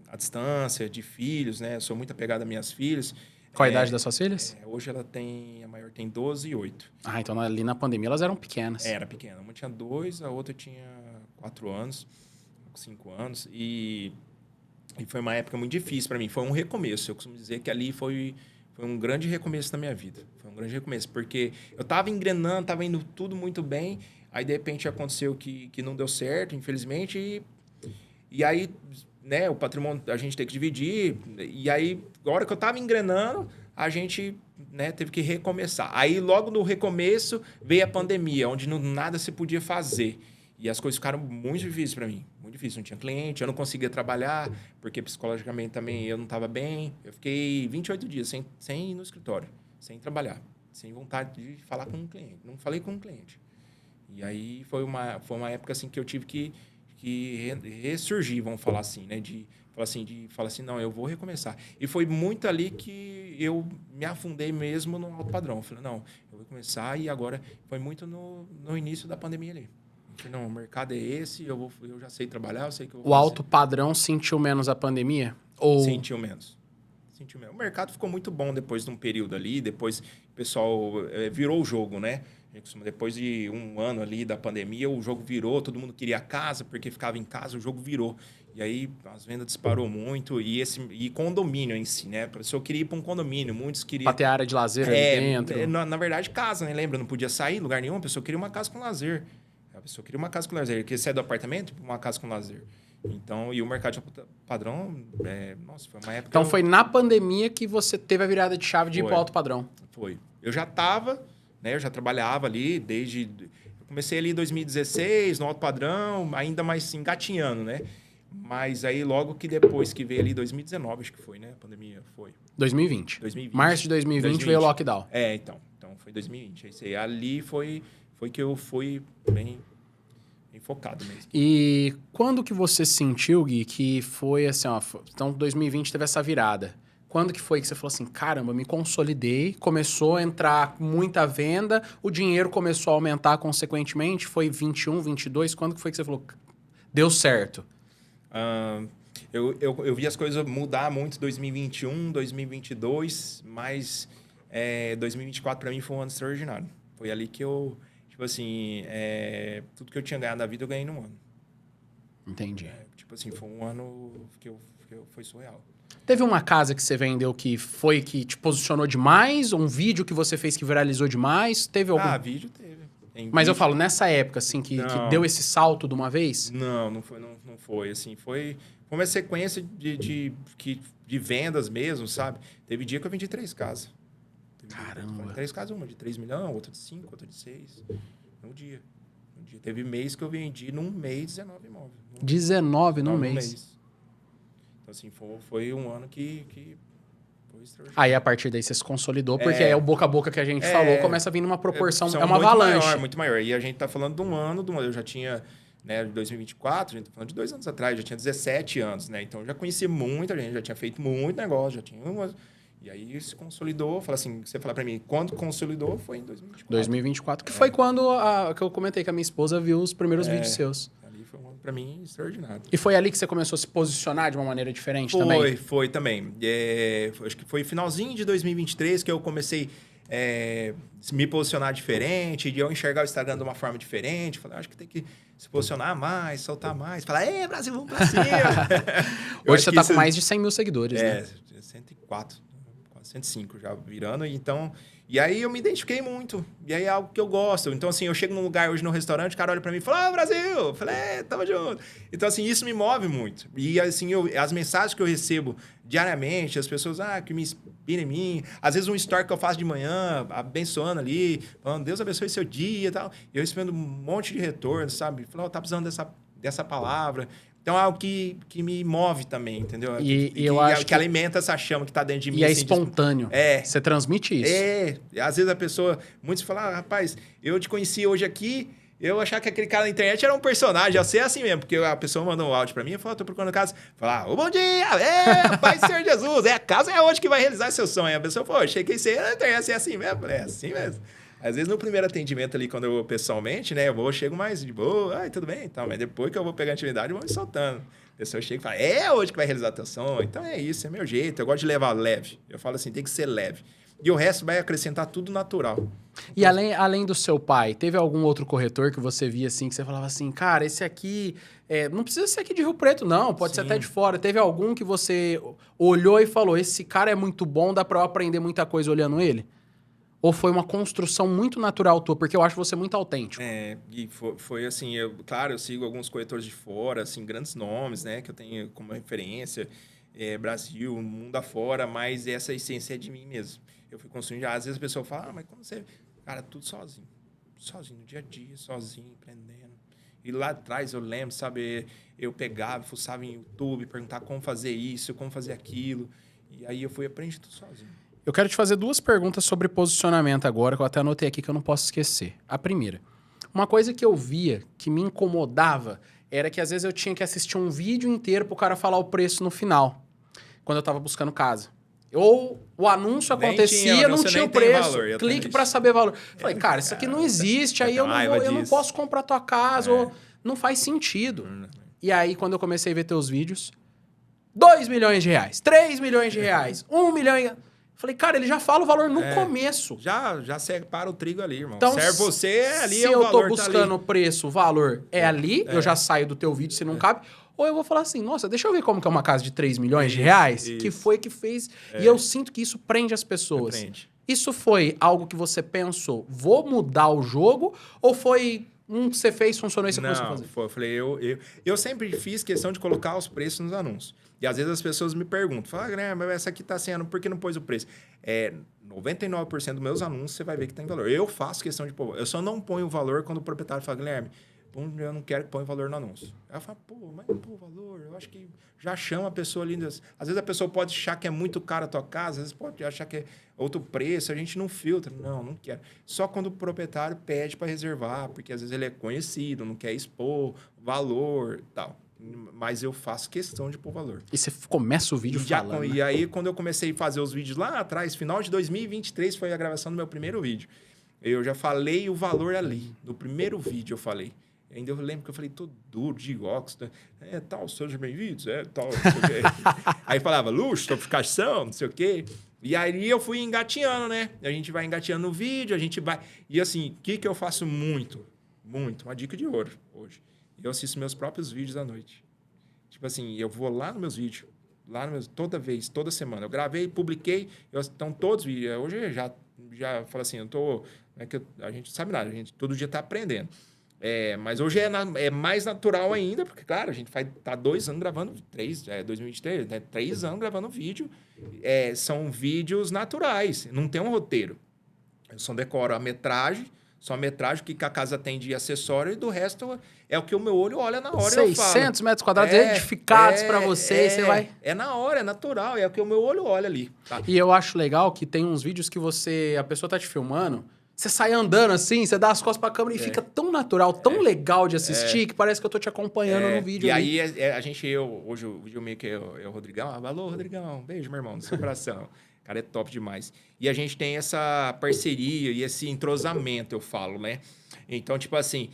a distância de filhos, né? Eu sou muito apegado às minhas filhas. Qual a idade das suas filhas? Hoje a maior tem 12 e 8. Então ali na pandemia elas eram pequenas. Era pequena. Uma tinha 2, a outra tinha 4 anos, 5 anos. E foi uma época muito difícil para mim. Foi um recomeço. Eu costumo dizer que ali foi um grande recomeço na minha vida. Foi um grande recomeço, porque eu estava engrenando, estava indo tudo muito bem. Aí, de repente, aconteceu que não deu certo, infelizmente. E aí, né, o patrimônio a gente tem que dividir. E aí, a hora que eu tava engrenando, a gente, né, teve que recomeçar. Aí, logo no recomeço, veio a pandemia, onde nada se podia fazer. E as coisas ficaram muito difíceis para mim. Muito difícil. Não tinha cliente, eu não conseguia trabalhar, porque psicologicamente também eu não estava bem. Eu fiquei 28 dias sem ir no escritório, sem trabalhar, sem vontade de falar com um cliente. Não falei com um cliente. E aí foi uma época assim que eu tive que ressurgir, vamos falar assim, né? De falar assim, não, eu vou recomeçar. E foi muito ali que eu me afundei mesmo no alto padrão. Eu falei, não, eu vou começar. E agora foi muito no início da pandemia ali. Não, o mercado é esse, eu já sei trabalhar, eu sei que eu vou O fazer. alto padrão sentiu menos a pandemia? Ou... Sentiu menos. O mercado ficou muito bom depois de um período ali, depois o pessoal virou o jogo, né? Depois de um ano ali da pandemia, o jogo virou, todo mundo queria casa, porque ficava em casa, o jogo virou. E aí as vendas disparou muito, e condomínio em si, né? A pessoa queria ir para um condomínio, muitos queriam... Pra ter área de lazer ali dentro. Na verdade, casa, né? Lembra? Não podia sair em lugar nenhum, a pessoa queria uma casa com lazer. A pessoa queria uma casa com lazer. Ele queria sair do apartamento para uma casa com lazer. Então, e o mercado de padrão, nossa, foi uma época... Então, foi na pandemia que você teve a virada de chave de ir para o alto padrão. Foi. Eu já estava, né? Eu já trabalhava ali desde... Eu comecei ali em 2016, no alto padrão, ainda mais engatinhando, né? Mas aí, logo que depois que veio ali, 2019, acho que foi, né? A pandemia foi. 2020. Março de 2020 veio o lockdown. Então foi 2020. Aí, ali foi que eu fui bem focado mesmo. E quando que você sentiu, Gui, que foi assim, ó... Então, 2020 teve essa virada. Quando que foi que você falou assim, caramba, me consolidei, começou a entrar muita venda, o dinheiro começou a aumentar consequentemente? Foi 21, 22? Quando que foi que você falou, deu certo? Eu vi as coisas mudar muito em 2021, 2022, mas 2024 para mim foi um ano extraordinário. Foi ali que eu... Tipo assim, tudo que eu tinha ganhado na vida, eu ganhei num ano. Entendi. Tipo assim, foi um ano que foi surreal. Teve uma casa que você vendeu que te posicionou demais? Um vídeo que você fez que viralizou demais? Teve algum... Vídeo teve. Mas eu falo, nessa época, assim, que deu esse salto de uma vez? Não foi. Assim, foi uma sequência de vendas mesmo, sabe? Teve dia que eu vendi 3 casas. Caramba. 3 casas, uma de 3 milhões, outra de 5, outra de 6. No dia. Teve mês que eu vendi num mês 19 imóveis. 19 num mês. Então, assim, foi um ano que foi extraordinário. Aí, a partir daí, você se consolidou, porque é o boca a boca que a gente falou, começa a vir numa proporção, é uma avalanche. Muito maior. E a gente tá falando de um ano, eu já tinha, né, de 2024, a gente tá falando de 2 anos atrás, já tinha 17 anos, né? Então, eu já conhecia muita gente, já tinha feito muito negócio, já tinha umas... E aí se consolidou, fala assim, você falar para mim, quando consolidou foi em 2024. 2024, que foi quando que eu comentei que a minha esposa viu os primeiros vídeos seus. Ali foi um ano para mim extraordinário. E foi ali que você começou a se posicionar de uma maneira diferente também? Foi também. Acho que foi finalzinho de 2023 que eu comecei me posicionar diferente, de eu enxergar o Instagram de uma forma diferente. Falei, acho que tem que se posicionar mais, soltar mais. Falar, Brasil, vamos pra cima! Hoje você tá com mais de 100 mil seguidores, né? 104. 105 já virando, então... E aí eu me identifiquei muito. E aí é algo que eu gosto. Então, assim, eu chego num lugar hoje no restaurante, o cara olha pra mim e fala, Brasil! Eu falei, tamo junto. Então, assim, isso me move muito. E, assim, as mensagens que eu recebo diariamente, as pessoas, que me inspiram em mim. Às vezes um story que eu faço de manhã, abençoando ali, falando, Deus abençoe seu dia e tal. E eu recebendo um monte de retorno, sabe? Falando, tá precisando dessa palavra. Então, é algo que me move também, entendeu? E eu acho que alimenta essa chama que tá dentro de mim. E é assim, espontâneo. Você transmite isso. Às vezes a pessoa... Muitos falam, rapaz, eu te conheci hoje aqui, eu achava que aquele cara na internet era um personagem. Eu sei assim mesmo, porque a pessoa mandou um áudio pra mim, eu falo, tô procurando casa. Fala, bom dia, Pai do Senhor Jesus. A casa é hoje que vai realizar seu sonho. A pessoa falou, achei que isso aí na internet é assim mesmo. É assim mesmo. Às vezes, no primeiro atendimento ali, quando eu vou pessoalmente, né? Eu chego mais de boa, tudo bem, então. Mas depois que eu vou pegar a intimidade, eu vou me soltando. A pessoa chega e fala, hoje que vai realizar teu sonho. Então, é isso, é meu jeito. Eu gosto de levar leve. Eu falo assim, tem que ser leve. E o resto vai acrescentar tudo natural. E além do seu pai, teve algum outro corretor que você via assim, que você falava assim, cara, esse aqui, não precisa ser aqui de Rio Preto, não, pode ser até de fora. Teve algum que você olhou e falou, esse cara é muito bom, dá pra eu aprender muita coisa olhando ele? Ou foi uma construção muito natural tua? Porque eu acho você muito autêntico. E foi assim, claro, eu sigo alguns corretores de fora, assim, grandes nomes, né, que eu tenho como referência, Brasil, mundo afora, mas essa essência é de mim mesmo. Eu fui construindo, às vezes a pessoa fala, mas como você... Cara, tudo sozinho, no dia a dia, sozinho, aprendendo. E lá atrás eu lembro, sabe, eu pegava, fuçava em YouTube, perguntava como fazer isso, como fazer aquilo, e aí eu fui aprendendo tudo sozinho. Eu quero te fazer 2 perguntas sobre posicionamento agora, que eu até anotei aqui que eu não posso esquecer. A primeira, uma coisa que eu via que me incomodava era que às vezes eu tinha que assistir um vídeo inteiro pro cara falar o preço no final, quando eu tava buscando casa. Ou o anúncio acontecia, não tinha o preço, valor, clique para saber valor. Falei, cara, isso aqui não existe, aí eu não posso comprar tua casa, ou não faz sentido. E aí, quando eu comecei a ver teus vídeos, 2 milhões de reais, 3 milhões de reais, 1 milhão... Falei, cara, ele já fala o valor no começo. Já separa o trigo ali, irmão. Então, serve você, ali se é o valor. Se eu tô buscando o preço, o valor é ali, eu já saio do teu vídeo se não cabe. Ou eu vou falar assim, nossa, deixa eu ver como que é uma casa de 3 milhões de reais, que foi que fez. E eu sinto que isso prende as pessoas. Isso foi algo que você pensou, vou mudar o jogo? Ou foi que você fez, funcionou e você começou a fazer? Eu falei, eu sempre fiz questão de colocar os preços nos anúncios. E às vezes as pessoas me perguntam, fala, mas essa aqui tá sendo, por que não pôs o preço? 99% dos meus anúncios você vai ver que tem valor. Eu faço questão de pôr. Eu só não ponho o valor quando o proprietário fala, Guilherme, eu não quero que ponha valor no anúncio. Aí eu falo, mas o valor, eu acho que já chama a pessoa ali. Às vezes a pessoa pode achar que é muito caro a tua casa, às vezes pode achar que é outro preço, a gente não filtra. Não quero. Só quando o proprietário pede para reservar, porque às vezes ele é conhecido, não quer expor valor e tal. Mas eu faço questão de pôr valor. E você começa o vídeo falando. E aí, quando eu comecei a fazer os vídeos lá atrás, final de 2023, foi a gravação do meu primeiro vídeo. Eu já falei o valor ali. No primeiro vídeo eu falei. Ainda eu lembro que eu falei todo duro, de óxido. Tal, sejam bem-vindos, tal, não sei o quê. Aí falava, luxo, sofisticação, não sei o quê. E aí eu fui engateando, né? A gente vai engateando no vídeo, a gente vai... E assim, o que eu faço muito? Uma dica de ouro hoje. Eu assisto meus próprios vídeos à noite. Tipo assim, eu vou lá nos meus vídeos, toda vez, toda semana. Eu gravei, publiquei, então todos os vídeos. Hoje eu já falo assim, a gente não sabe nada, a gente todo dia está aprendendo. Mas hoje é mais natural ainda, porque, claro, a gente vai estar 2 anos gravando, 2023, né? 3 anos gravando vídeo. São vídeos naturais, não tem um roteiro. Eu só decoro a metragem, que a casa tem de acessório, e do resto é o que o meu olho olha na hora. 600 metros quadrados edificados para você, você vai... É na hora, é natural, é o que o meu olho olha ali. Tá? E eu acho legal que tem uns vídeos que a pessoa tá te filmando, você sai andando assim, você dá as costas pra câmera e fica tão natural, tão legal de assistir, que parece que eu tô te acompanhando no vídeo. E ali. Aí hoje o vídeo meio que é o Rodrigão. Alô, Rodrigão, beijo, meu irmão, do seu coração. O cara é top demais. E a gente tem essa parceria e esse entrosamento, eu falo, né? Então, tipo assim,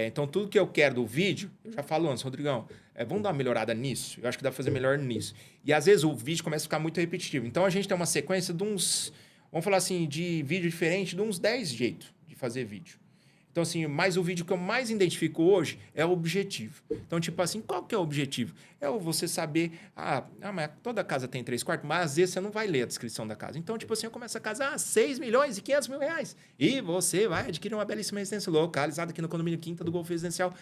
então tudo que eu quero do vídeo, eu já falo antes, Rodrigão, vamos dar uma melhorada nisso? Eu acho que dá pra fazer melhor nisso. E às vezes o vídeo começa a ficar muito repetitivo. Então a gente tem uma sequência de uns, vamos falar assim, de vídeo diferente, de uns 10 jeitos de fazer vídeo. Então, assim, mas o vídeo que eu mais identifico hoje é o objetivo. Então, tipo assim, qual que é o objetivo? É você saber, mas toda casa tem 3 quartos, mas às vezes você não vai ler a descrição da casa. Então, tipo assim, eu começo a casa, 6 milhões e 500 mil reais. E você vai adquirir uma belíssima residência localizada aqui no condomínio Quinta do Golfo Residencial,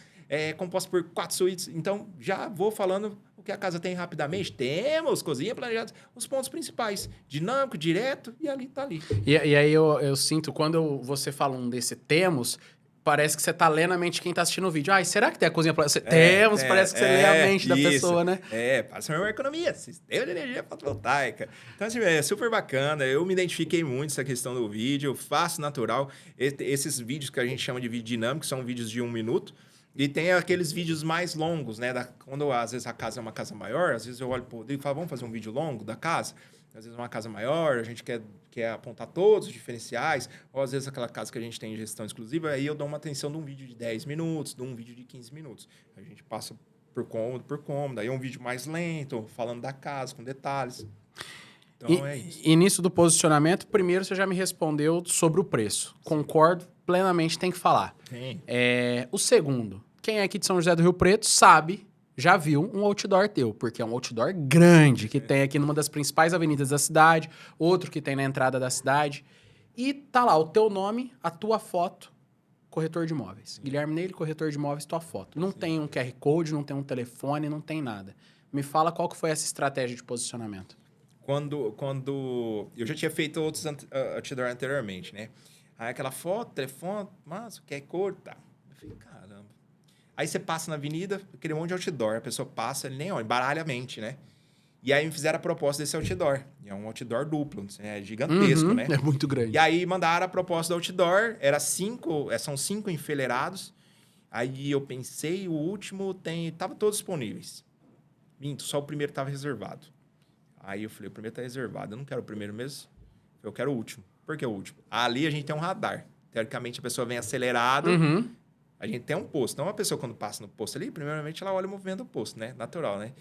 composto por 4 suítes. Então, já vou falando o que a casa tem rapidamente. Temos cozinha planejada, os pontos principais. Dinâmico, direto, e ali tá ali. E aí eu sinto, quando você fala desse temos... Parece que você tá lendo a mente de quem tá assistindo o vídeo. Será que tem a cozinha? Temos, parece que você lê a mente da pessoa, né? Passa uma economia, sistema de energia fotovoltaica. Então, assim, é super bacana. Eu me identifiquei muito nessa questão do vídeo, faço natural. Esses vídeos que a gente chama de vídeo dinâmico são vídeos de 1 minuto. E tem aqueles vídeos mais longos, né? Quando às vezes a casa é uma casa maior, às vezes eu olho pro Rodrigo e falo, vamos fazer um vídeo longo da casa? Às vezes uma casa maior, a gente quer apontar todos os diferenciais, ou às vezes aquela casa que a gente tem em gestão exclusiva, aí eu dou uma atenção de um vídeo de 10 minutos, de um vídeo de 15 minutos. A gente passa por cômodo, aí é um vídeo mais lento, falando da casa, com detalhes. Então é isso. E nisso do posicionamento, primeiro você já me respondeu sobre o preço. Concordo plenamente, tem que falar. Sim. O segundo, quem é aqui de São José do Rio Preto sabe... Já viu um outdoor teu, porque é um outdoor grande, que tem aqui numa das principais avenidas da cidade, outro que tem na entrada da cidade. E tá lá o teu nome, a tua foto, corretor de imóveis. Sim. Guilherme Neily, corretor de imóveis, tua foto. Não tem um QR Code, não tem um telefone, não tem nada. Me fala qual que foi essa estratégia de posicionamento. Quando eu já tinha feito outros outdoor anteriormente, né? Aí aquela foto, telefone, mas o QR Code, tá. Eu falei, caramba. Aí você passa na avenida, aquele monte de outdoor, a pessoa passa, ele nem olha, embaralha a mente, né? E aí me fizeram a proposta desse outdoor. É um outdoor duplo, é gigantesco, né? É muito grande. E aí mandaram a proposta do outdoor, são 5 enfileirados. Aí eu pensei, o último tava todos disponíveis. Minto, só o primeiro estava reservado. Aí eu falei, o primeiro está reservado, eu não quero o primeiro mesmo, eu quero o último. Por que o último? Ali a gente tem um radar. Teoricamente, a pessoa vem acelerado, a gente tem um posto. Então, uma pessoa, quando passa no posto ali, primeiramente, ela olha o movimento do posto, né? Natural, né?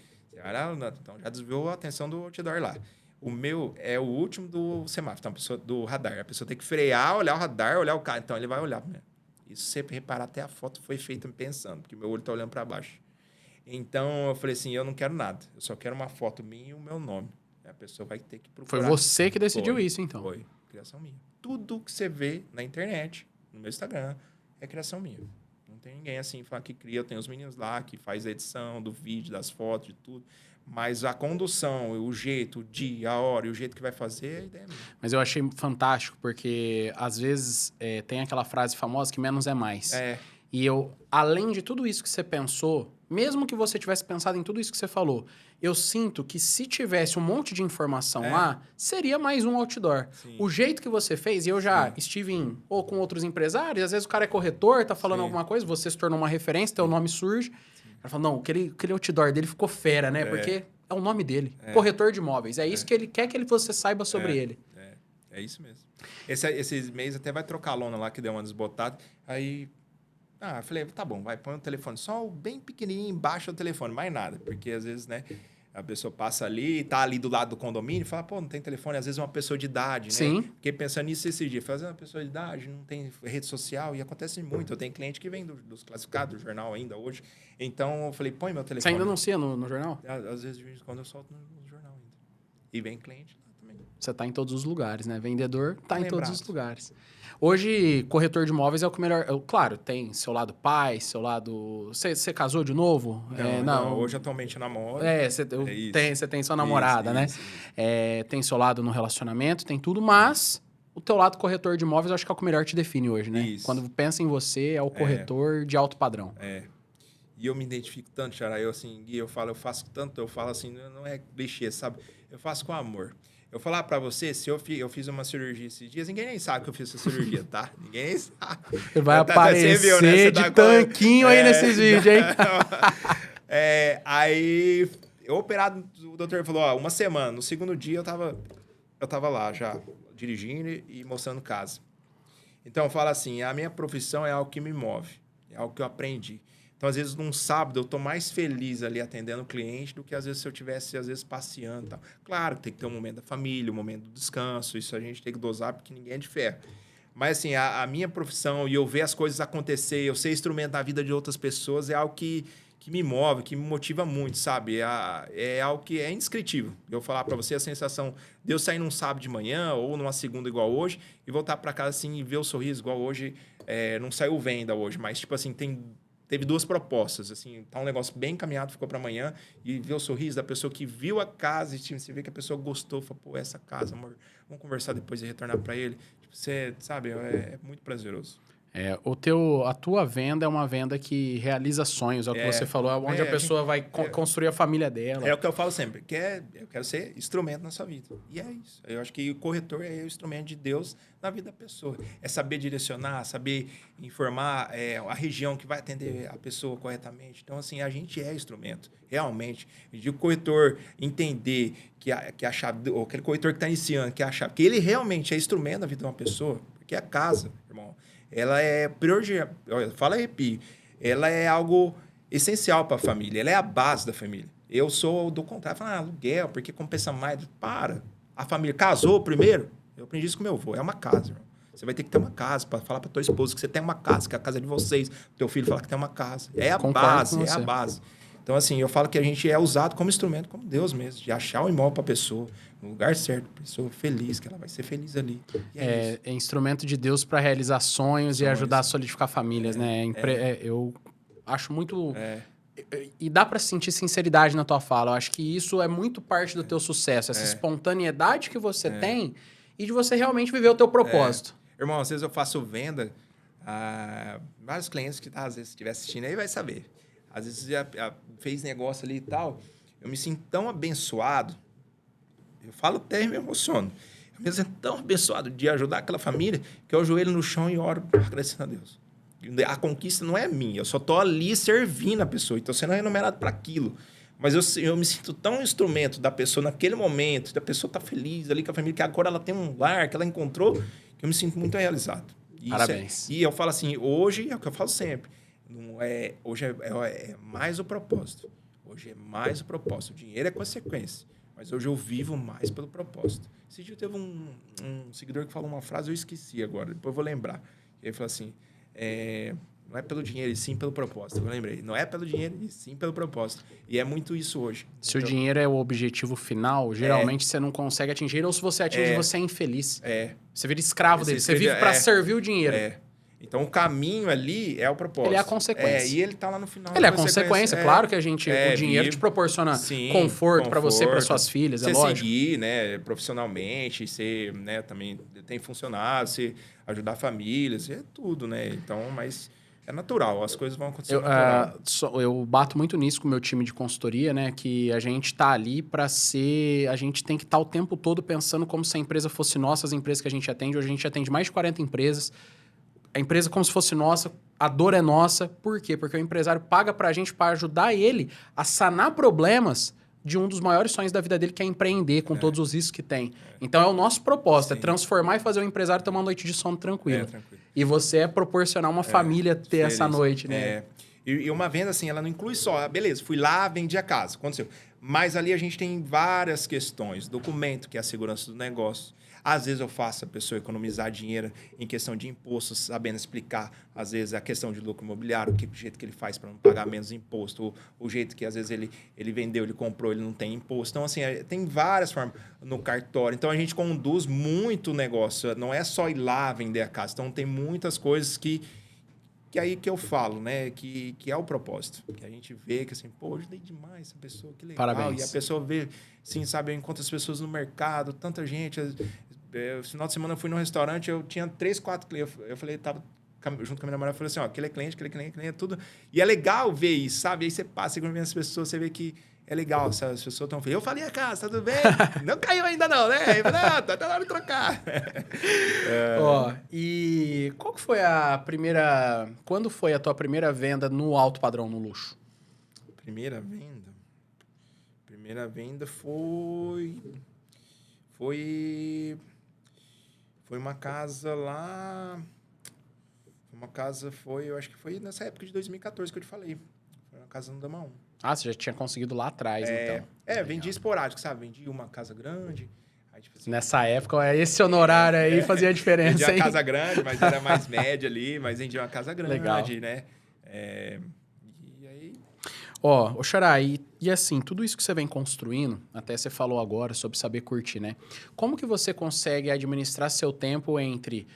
Então, já desviou a atenção do outdoor lá. O meu é o último do semáforo, então, a pessoa, do radar. A pessoa tem que frear, olhar o radar, olhar o carro. Então, ele vai olhar. Né? Isso, se você reparar, até a foto foi feita pensando, porque meu olho está olhando para baixo. Então, eu falei assim, eu não quero nada. Eu só quero uma foto minha e o meu nome. A pessoa vai ter que procurar. Foi você que decidiu isso, então? Foi. Criação minha. Tudo que você vê na internet, no meu Instagram, é criação minha. Não tem ninguém assim que cria. Eu tenho os meninos lá que faz a edição do vídeo, das fotos, de tudo. Mas a condução, o jeito, o dia, a hora e o jeito que vai fazer, a ideia é minha. Mas eu achei fantástico, porque às vezes tem aquela frase famosa que menos é mais. E eu, além de tudo isso que você pensou, mesmo que você tivesse pensado em tudo isso que você falou, eu sinto que se tivesse um monte de informação lá, seria mais um outdoor. Sim. O jeito que você fez, e eu já estive com outros empresários, às vezes o cara é corretor, tá falando alguma coisa, você se tornou uma referência, teu nome surge. O cara fala, não, aquele outdoor dele ficou fera, né? Porque é o nome dele. Corretor de imóveis. É isso que ele quer que você saiba sobre ele. É isso mesmo. Esses meses até vai trocar a lona lá, que deu uma desbotada. Aí... eu falei, tá bom, vai, põe o telefone só bem pequenininho embaixo do telefone, mais nada. Porque, às vezes, né, a pessoa passa ali, tá ali do lado do condomínio e fala, pô, não tem telefone. Às vezes, uma pessoa de idade, né? Sim. Fiquei pensando nisso esse dia. Fazendo uma pessoa de idade, não tem rede social e acontece muito. Eu tenho cliente que vem dos classificados do jornal ainda hoje. Então, eu falei, põe meu telefone. Você ainda anuncia no jornal? Às vezes, quando eu solto no jornal ainda. E vem cliente lá também. Você tá em todos os lugares, né? Vendedor tá em todos os lugares. Hoje, corretor de imóveis é o que melhor... Claro, tem seu lado pai, seu lado... Você casou de novo? Não, hoje atualmente eu namoro. Você tem sua namorada, né? Isso. Tem seu lado no relacionamento, tem tudo, mas o teu lado corretor de imóveis eu acho que é o que melhor te define hoje, né? Isso. Quando pensa em você, é o corretor de alto padrão. E eu me identifico tanto, Xará. Eu faço tanto, eu falo assim, não é clichê, sabe? Eu faço com amor. Eu falar pra você, se eu fiz uma cirurgia esses dias, ninguém nem sabe que eu fiz essa cirurgia, tá? Ninguém nem sabe. Você vai aparecer viu, né? De tanquinho aí nesses vídeos, hein? Aí, eu operado, o doutor falou, uma semana. No segundo dia, eu tava lá já, dirigindo e mostrando casa. Então, eu falo assim, a minha profissão é algo que me move, é algo que eu aprendi. Então, às vezes, num sábado, eu estou mais feliz ali atendendo o cliente do que, às vezes, se eu estivesse, às vezes, passeando e tal. Claro, tem que ter um momento da família, um momento do descanso. Isso a gente tem que dosar, porque ninguém é de ferro. Mas, assim, a minha profissão e eu ver as coisas acontecer, eu ser instrumento da vida de outras pessoas, é algo que me move, que me motiva muito, sabe? É algo que é indescritível. Eu falar para você a sensação de eu sair num sábado de manhã ou numa segunda igual hoje e voltar para casa, assim, e ver o sorriso igual hoje. Não saiu venda hoje, mas, tipo assim, teve 2 propostas, assim, tá um negócio bem encaminhado, ficou para amanhã, e ver o sorriso da pessoa que viu a casa, e tipo, você vê que a pessoa gostou, falou, pô, essa casa, amor, vamos conversar depois e retornar para ele. Tipo, você, sabe, é muito prazeroso. A tua venda é uma venda que realiza sonhos, é o que você falou, onde a pessoa vai construir a família dela. É o que eu falo sempre, eu quero ser instrumento na sua vida. E é isso. Eu acho que o corretor é o instrumento de Deus na vida da pessoa. É saber direcionar, saber informar a região que vai atender a pessoa corretamente. Então, assim, a gente é instrumento, realmente. E o corretor entender que a chave, ou aquele corretor que está iniciando, que a chave, que ele realmente é instrumento na vida de uma pessoa, porque a casa, irmão, ela é primordial, fala arrepio, ela é algo essencial para a família, ela é a base da família. Eu sou do contrário, falo, aluguel, porque compensa mais. Para, a família casou primeiro, eu aprendi isso com meu avô, é uma casa, irmão. Você vai ter que ter uma casa para falar para tua esposa que você tem uma casa, que a casa é de vocês, teu filho falar que tem uma casa. É a base, é a base. Então, assim, eu falo que a gente é usado como instrumento, como Deus mesmo, de achar o imóvel para a pessoa, no lugar certo, a pessoa feliz, que ela vai ser feliz ali. E é isso. É instrumento de Deus para realizar sonhos e ajudar a solidificar famílias, né? Eu acho muito... E dá para sentir sinceridade na tua fala. Eu acho que isso é muito parte do teu sucesso. Essa espontaneidade que você tem e de você realmente viver o teu propósito. Irmão, às vezes eu faço venda, vários clientes que às vezes estiver assistindo aí vai saber. Às vezes já fez negócio ali e tal, eu me sinto tão abençoado, eu falo até e me emociono. Eu me sinto tão abençoado de ajudar aquela família que eu ajoelho no chão e oro agradecendo a Deus. A conquista não é minha, eu só tô ali servindo a pessoa, então sendo remunerado para aquilo. Mas eu me sinto tão instrumento da pessoa naquele momento, da pessoa tá feliz ali com a família, que agora ela tem um lar, que ela encontrou, que eu me sinto muito realizado. E Parabéns. E eu falo assim, hoje é o que eu falo sempre, hoje é mais o propósito. Hoje é mais o propósito. O dinheiro é consequência, mas hoje eu vivo mais pelo propósito. Esse dia teve um seguidor que falou uma frase, eu esqueci agora, depois eu vou lembrar. Ele falou assim... não é pelo dinheiro, e sim pelo propósito. Eu lembrei. Não é pelo dinheiro, e sim pelo propósito. E é muito isso hoje. Se o dinheiro é o objetivo final, geralmente você não consegue atingir. Ou se você atinge, você é infeliz. Você vira escravo dele. Você vive para servir o dinheiro. Então, o caminho ali é o propósito. Ele é a consequência. E ele tá lá no final. Ele é a consequência. Claro que o dinheiro te proporciona conforto para você, para suas filhas, é lógico. Você seguir, né, profissionalmente, você, né, também tem funcionário, você ajudar famílias, é tudo, né? Então, mas é natural, as coisas vão acontecer natural. Eu bato muito nisso com o meu time de consultoria, né? Que a gente tá ali para ser... A gente tem que estar o tempo todo pensando como se a empresa fosse nossa, as empresas que a gente atende. Hoje a gente atende mais de 40 empresas. A empresa como se fosse nossa, a dor é nossa. Por quê? Porque o empresário paga pra gente para ajudar ele a sanar problemas de um dos maiores sonhos da vida dele, que é empreender com todos os riscos que tem. Então, é o nosso propósito, é transformar e fazer o empresário ter uma noite de sono tranquila. Tranquilo. E você é proporcionar uma família ter feliz. essa noite, né? E uma venda, assim, ela não inclui só... Beleza, fui lá, vendi a casa, aconteceu. Mas ali a gente tem várias questões. Documento, que é a segurança do negócio. Às vezes eu faço a pessoa economizar dinheiro em questão de impostos, sabendo explicar, às vezes, a questão de lucro imobiliário, o jeito que ele faz para não pagar menos imposto, o jeito que, às vezes, ele vendeu, ele comprou, ele não tem imposto. Então, assim, tem várias formas no cartório. Então, a gente conduz muito o negócio. Não é só ir lá vender a casa. Então, tem muitas coisas que aí que eu falo, né? Que é o propósito. Que a gente vê que, assim, pô, ajudei demais essa pessoa, que legal. Parabéns. E a pessoa vê, sim, sabe, eu encontro as pessoas no mercado, tanta gente... No final de semana eu fui num restaurante, eu tinha 3, 4 clientes. Eu falei, tava junto com a minha namorada, eu falei assim, ó, aquele é cliente, tudo. E é legal ver isso, sabe? Aí você passa, você conhece as pessoas, você vê que é legal, sabe? As pessoas estão felizes. Eu falei, a casa, tá tudo bem? Não caiu ainda não, né? Eu falei, não, tá na hora de trocar. Ó, e qual que foi a primeira... Quando foi a tua primeira venda no alto padrão, no luxo? Primeira venda? Primeira venda foi uma casa lá... eu acho que foi nessa época de 2014 que eu te falei. Foi uma casa no Dama 1. Ah, você já tinha conseguido lá atrás, então. Vendi esporádico, sabe? Vendi uma casa grande. Aí, tipo assim, nessa época, esse honorário aí fazia a diferença, vendi hein? uma casa grande, mas era mais média ali. Mas vendi uma casa grande, legal, né? E aí... Ó, Xará, e assim, tudo isso que você vem construindo, até você falou agora sobre saber curtir, né? Como que você consegue administrar seu tempo entre...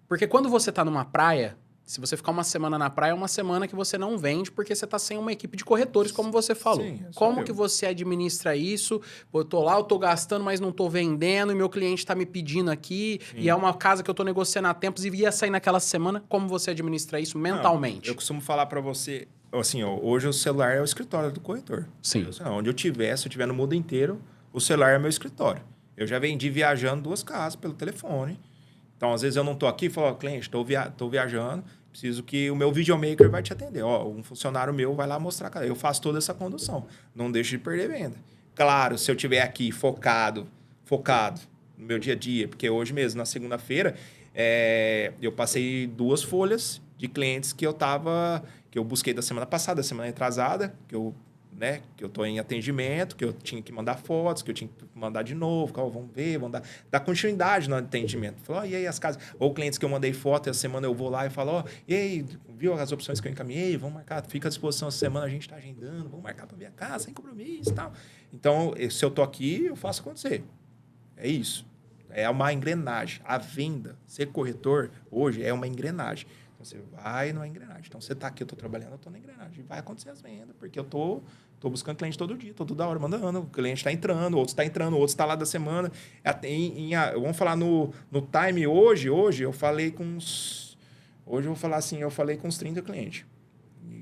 Porque quando você tá numa praia, se você ficar uma semana na praia, é uma semana que você não vende porque você tá sem uma equipe de corretores, como você falou. Sim, como que você administra isso? Eu tô lá, eu tô gastando, mas não tô vendendo, e meu cliente tá me pedindo aqui, e é uma casa que eu tô negociando há tempos e ia sair naquela semana. Como você administra isso mentalmente? Eu costumo falar para você, assim, ó, hoje o celular é o escritório do corretor. Sim. Onde eu tiver, se eu estiver no mundo inteiro, o celular é meu escritório. Eu já vendi viajando 2 casas pelo telefone. Então, às vezes eu não tô aqui e falo, cliente, tô viajando, preciso que o meu videomaker vai te atender. Ó, um funcionário meu vai lá mostrar. Eu faço toda essa condução. Não deixo de perder venda. Claro, se eu estiver aqui focado no meu dia a dia, porque hoje mesmo, na segunda-feira, eu passei 2 folhas de clientes que eu busquei da semana passada, da semana retrasada, que eu né? Que eu tô em atendimento, que eu tinha que mandar fotos, que eu tinha que mandar de novo, vamos ver, vamos dar continuidade no atendimento. Falou, e aí as casas? Ou clientes que eu mandei foto, essa semana eu vou lá e falo, e aí, viu as opções que eu encaminhei? Vamos marcar, fica à disposição essa semana, a gente tá agendando, vamos marcar para ver a casa, sem compromisso e tal. Então, se eu tô aqui, eu faço acontecer. É isso. É uma engrenagem. A venda, ser corretor, hoje, é uma engrenagem. Então, você vai numa engrenagem. Então, você está aqui, eu estou trabalhando, eu estou na engrenagem. Vai acontecer as vendas, porque eu estou buscando cliente todo dia, estou toda hora mandando. O cliente está entrando, outro está entrando, outro está lá da semana. Vamos falar no time hoje eu falei com uns... Hoje eu vou falar assim, eu falei com uns 30 clientes.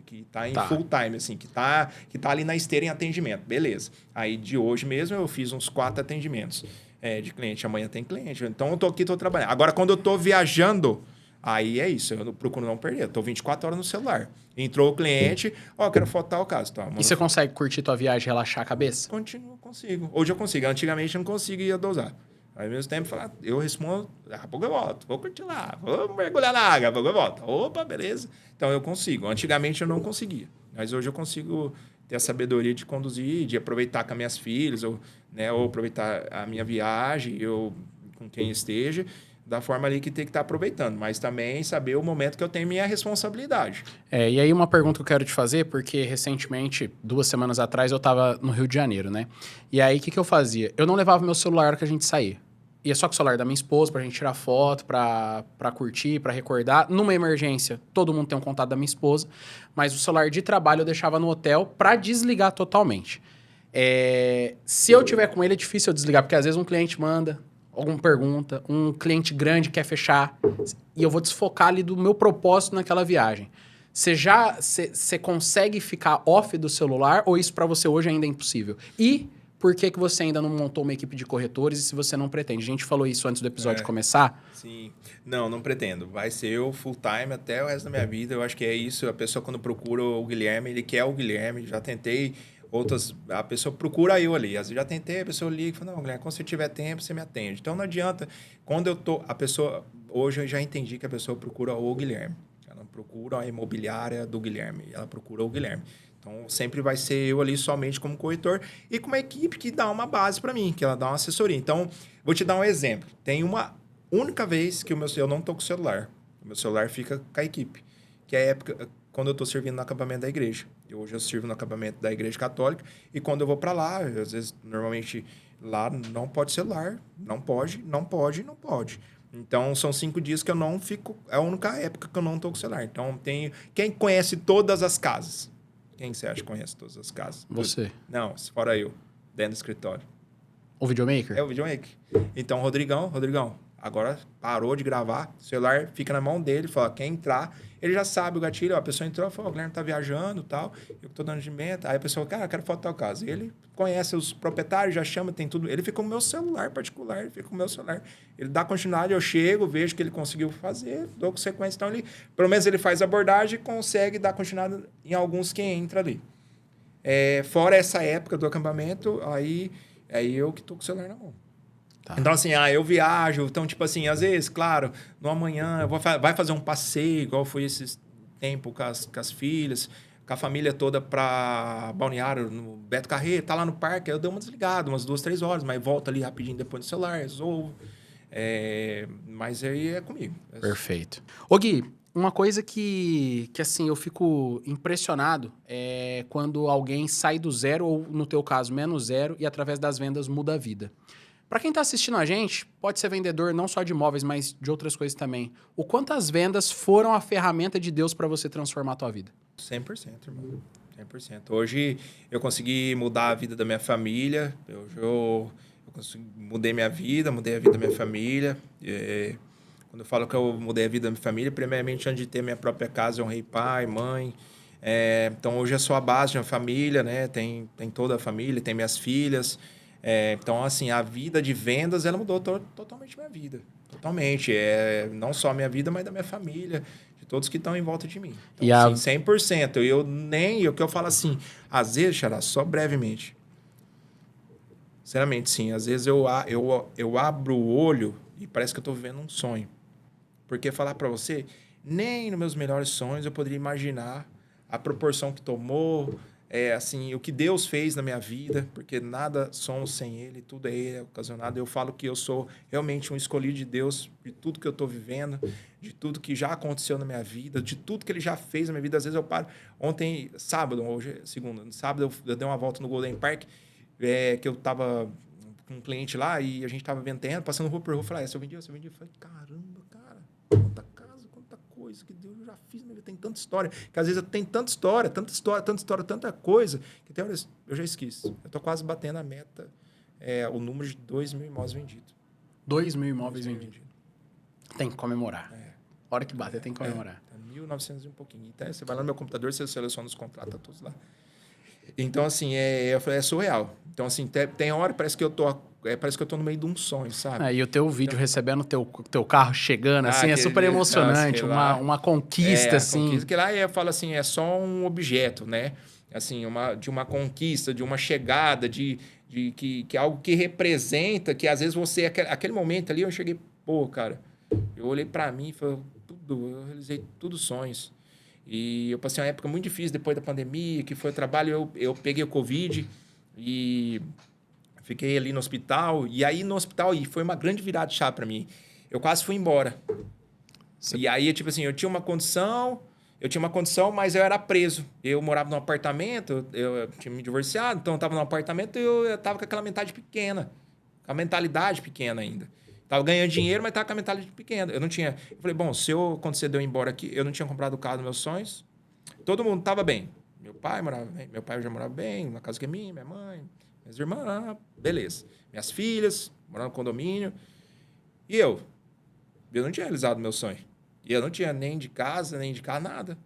Que está em full time, assim, que tá ali na esteira em atendimento. Beleza. Aí, de hoje mesmo, eu fiz uns 4 atendimentos de cliente. Amanhã tem cliente. Então, eu estou aqui, estou trabalhando. Agora, quando eu estou viajando, aí é isso. Eu procuro não perder. Eu estou 24 horas no celular. Entrou o cliente, quero fotar o caso. Tá, e você consegue curtir tua viagem e relaxar a cabeça? Consigo. Hoje eu consigo. Antigamente eu não conseguia dosar. Ao mesmo tempo, eu respondo, daqui a pouco eu volto, vou curtir lá, vou mergulhar na água, daqui a pouco eu volto. Opa, beleza. Então, eu consigo. Antigamente, eu não conseguia. Mas hoje eu consigo ter a sabedoria de conduzir, de aproveitar com as minhas filhas, ou aproveitar a minha viagem, com quem esteja, da forma ali que tem que estar aproveitando. Mas também saber o momento que eu tenho minha responsabilidade. E aí uma pergunta que eu quero te fazer, porque recentemente, 2 semanas atrás, eu estava no Rio de Janeiro, né? E aí, o que eu fazia? Eu não levava meu celular na hora que a gente saía. Ia só com o celular da minha esposa pra gente tirar foto, pra curtir, pra recordar. Numa emergência, todo mundo tem um contato da minha esposa. Mas o celular de trabalho eu deixava no hotel pra desligar totalmente. Se eu tiver com ele, é difícil eu desligar, porque às vezes um cliente manda alguma pergunta, um cliente grande quer fechar, e eu vou desfocar ali do meu propósito naquela viagem. Você consegue ficar off do celular, ou isso pra você hoje ainda é impossível? E por que você ainda não montou uma equipe de corretores e se você não pretende? A gente falou isso antes do episódio começar. Sim. Não pretendo. Vai ser eu full time até o resto da minha vida. Eu acho que é isso. A pessoa, quando procura o Guilherme, ele quer o Guilherme. Já tentei outras... A pessoa procura eu ali. Às vezes já tentei, a pessoa liga e fala, não, Guilherme, quando você tiver tempo, você me atende. Então, não adianta. Quando eu tô... A pessoa... Hoje eu já entendi que a pessoa procura o Guilherme. Ela não procura a imobiliária do Guilherme. Ela procura o Guilherme. Então, sempre vai ser eu ali somente como corretor e com uma equipe que dá uma base para mim, que ela dá uma assessoria. Então, vou te dar um exemplo. Tem uma única vez que eu não estou com o celular. O meu celular fica com a equipe, que é a época quando eu estou servindo no acampamento da igreja. Hoje eu sirvo no acampamento da igreja católica e quando eu vou para lá, às vezes, normalmente, lá não pode celular, não pode. Então, são 5 dias que eu não fico... É a única época que eu não estou com o celular. Então, quem conhece todas as casas? Quem você acha que conhece todas as casas? Você. Não, fora eu, dentro do escritório. O videomaker? É o videomaker. Então, Rodrigão, agora parou de gravar, o celular fica na mão dele, fala, quem entrar, ele já sabe o gatilho, a pessoa entrou, falou, o Guilherme tá viajando e tal, eu tô dando de meta, aí a pessoa, cara, eu quero foto tal casa. E ele conhece os proprietários, já chama, tem tudo, ele fica com o meu celular particular, ele dá continuidade, eu chego, vejo que ele conseguiu fazer, dou sequência, então ele, pelo menos ele faz a abordagem e consegue dar continuidade em alguns que entra ali. Fora essa época do acampamento, aí eu que tô com o celular na mão. Tá. Então, assim, eu viajo. Então, tipo assim, às vezes, claro, no amanhã, vai fazer um passeio, igual foi esse tempo com as filhas, com a família toda para Balneário, no Beto Carreiro, tá lá no parque, aí eu dei uma desligada, umas 2, 3 horas, mas volta ali rapidinho depois no celular, resolvo. Mas aí é comigo. Perfeito. Ô Gui, uma coisa que assim, eu fico impressionado é quando alguém sai do zero, ou no teu caso, menos zero, e através das vendas muda a vida. Para quem está assistindo a gente, pode ser vendedor não só de imóveis, mas de outras coisas também. O quanto as vendas foram a ferramenta de Deus para você transformar a tua vida? 100%, irmão. 100%. Hoje eu consegui mudar a vida da minha família. Eu mudei minha vida, mudei a vida da minha família. Quando eu falo que eu mudei a vida da minha família, primeiramente, antes de ter minha própria casa, eu honrei pai, mãe. Então, hoje eu sou a base de uma família, né? Tem toda a família, tem minhas filhas. Então, assim, a vida de vendas, ela mudou totalmente minha vida. Totalmente. Não só a minha vida, mas da minha família, de todos que estão em volta de mim. Então, assim, 100%. O que eu falo assim, às vezes, Xará, só brevemente. Sinceramente, sim. Às vezes eu abro o olho e parece que eu estou vivendo um sonho. Porque falar para você, nem nos meus melhores sonhos eu poderia imaginar a proporção que tomou, assim, o que Deus fez na minha vida, porque nada somos sem Ele, tudo é Ele ocasionado. Eu falo que eu sou realmente um escolhido de Deus, de tudo que eu estou vivendo, de tudo que já aconteceu na minha vida, de tudo que Ele já fez na minha vida. Às vezes eu paro. Ontem, sábado, hoje é segunda, no sábado eu dei uma volta no Golden Park, que eu tava com um cliente lá e a gente tava vendendo, passando rua por rua. Eu falei, se eu vendi. Eu falei, caramba, cara, quanta casa, quanta coisa que Deus já fiz na minha vida. Tem tanta história, que às vezes tem tanta história, tanta coisa, que tem horas eu já esqueço. Eu tô quase batendo a meta, o número de 2.000 imóveis vendidos. 2.000 imóveis vendidos. Tem que comemorar. Hora que bater, tem que comemorar. 1.900 e um pouquinho. Então, você vai lá no meu computador, você seleciona os contratos, tá todos lá. Então, assim, é surreal. Então, assim, tem hora, parece que eu tô no meio de um sonho, sabe? E o teu vídeo recebendo o teu carro chegando, assim, é super emocionante. Uma conquista, assim. Conquista, que lá eu falo assim, é só um objeto, né? Assim, de uma conquista, de uma chegada, de que algo que representa, que às vezes você... Aquele momento ali, eu cheguei, pô, cara, eu olhei pra mim e falei, eu realizei tudo sonhos. E eu passei uma época muito difícil depois da pandemia, que foi o trabalho, eu peguei o Covid e fiquei ali no hospital. E aí no hospital, e foi uma grande virada de chave para mim. Eu quase fui embora. E aí, tipo assim, eu tinha uma condição, mas eu era preso. Eu morava num apartamento, eu tinha me divorciado, então eu estava num apartamento e eu estava com aquela mentalidade pequena ainda. Tava ganhando dinheiro, mas tava com a mentalidade pequena. Eu não tinha... Eu falei, bom, se eu acontecer de eu ir embora aqui, eu não tinha comprado o carro dos meus sonhos. Todo mundo tava bem. Meu pai morava bem. Meu pai já morava bem, na casa que é minha, minha mãe, minhas irmãs, beleza. Minhas filhas, morando no condomínio. E eu não tinha realizado meu sonho. E eu não tinha nem de casa, nem de carro, nada.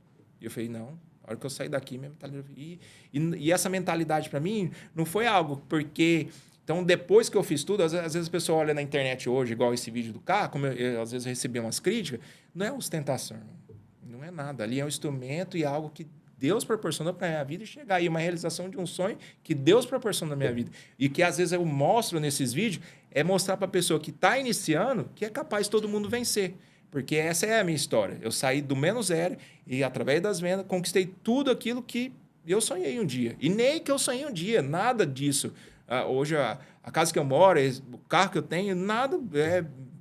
E eu falei, não, a hora que eu sair daqui, minha mentalidade... E essa mentalidade, para mim, não foi algo porque... Então, depois que eu fiz tudo, às vezes a pessoa olha na internet hoje, igual esse vídeo do carro, como eu às vezes recebi umas críticas, não é ostentação, não é nada. Ali é um instrumento e é algo que Deus proporcionou para a minha vida e chegar aí, uma realização de um sonho que Deus proporcionou na minha vida. E que às vezes eu mostro nesses vídeos, é mostrar para a pessoa que está iniciando que é capaz de todo mundo vencer. Porque essa é a minha história. Eu saí do menos zero e, através das vendas, conquistei tudo aquilo que eu sonhei um dia. E nem que eu sonhei um dia, nada disso. Hoje, a casa que eu moro, o carro que eu tenho, nada,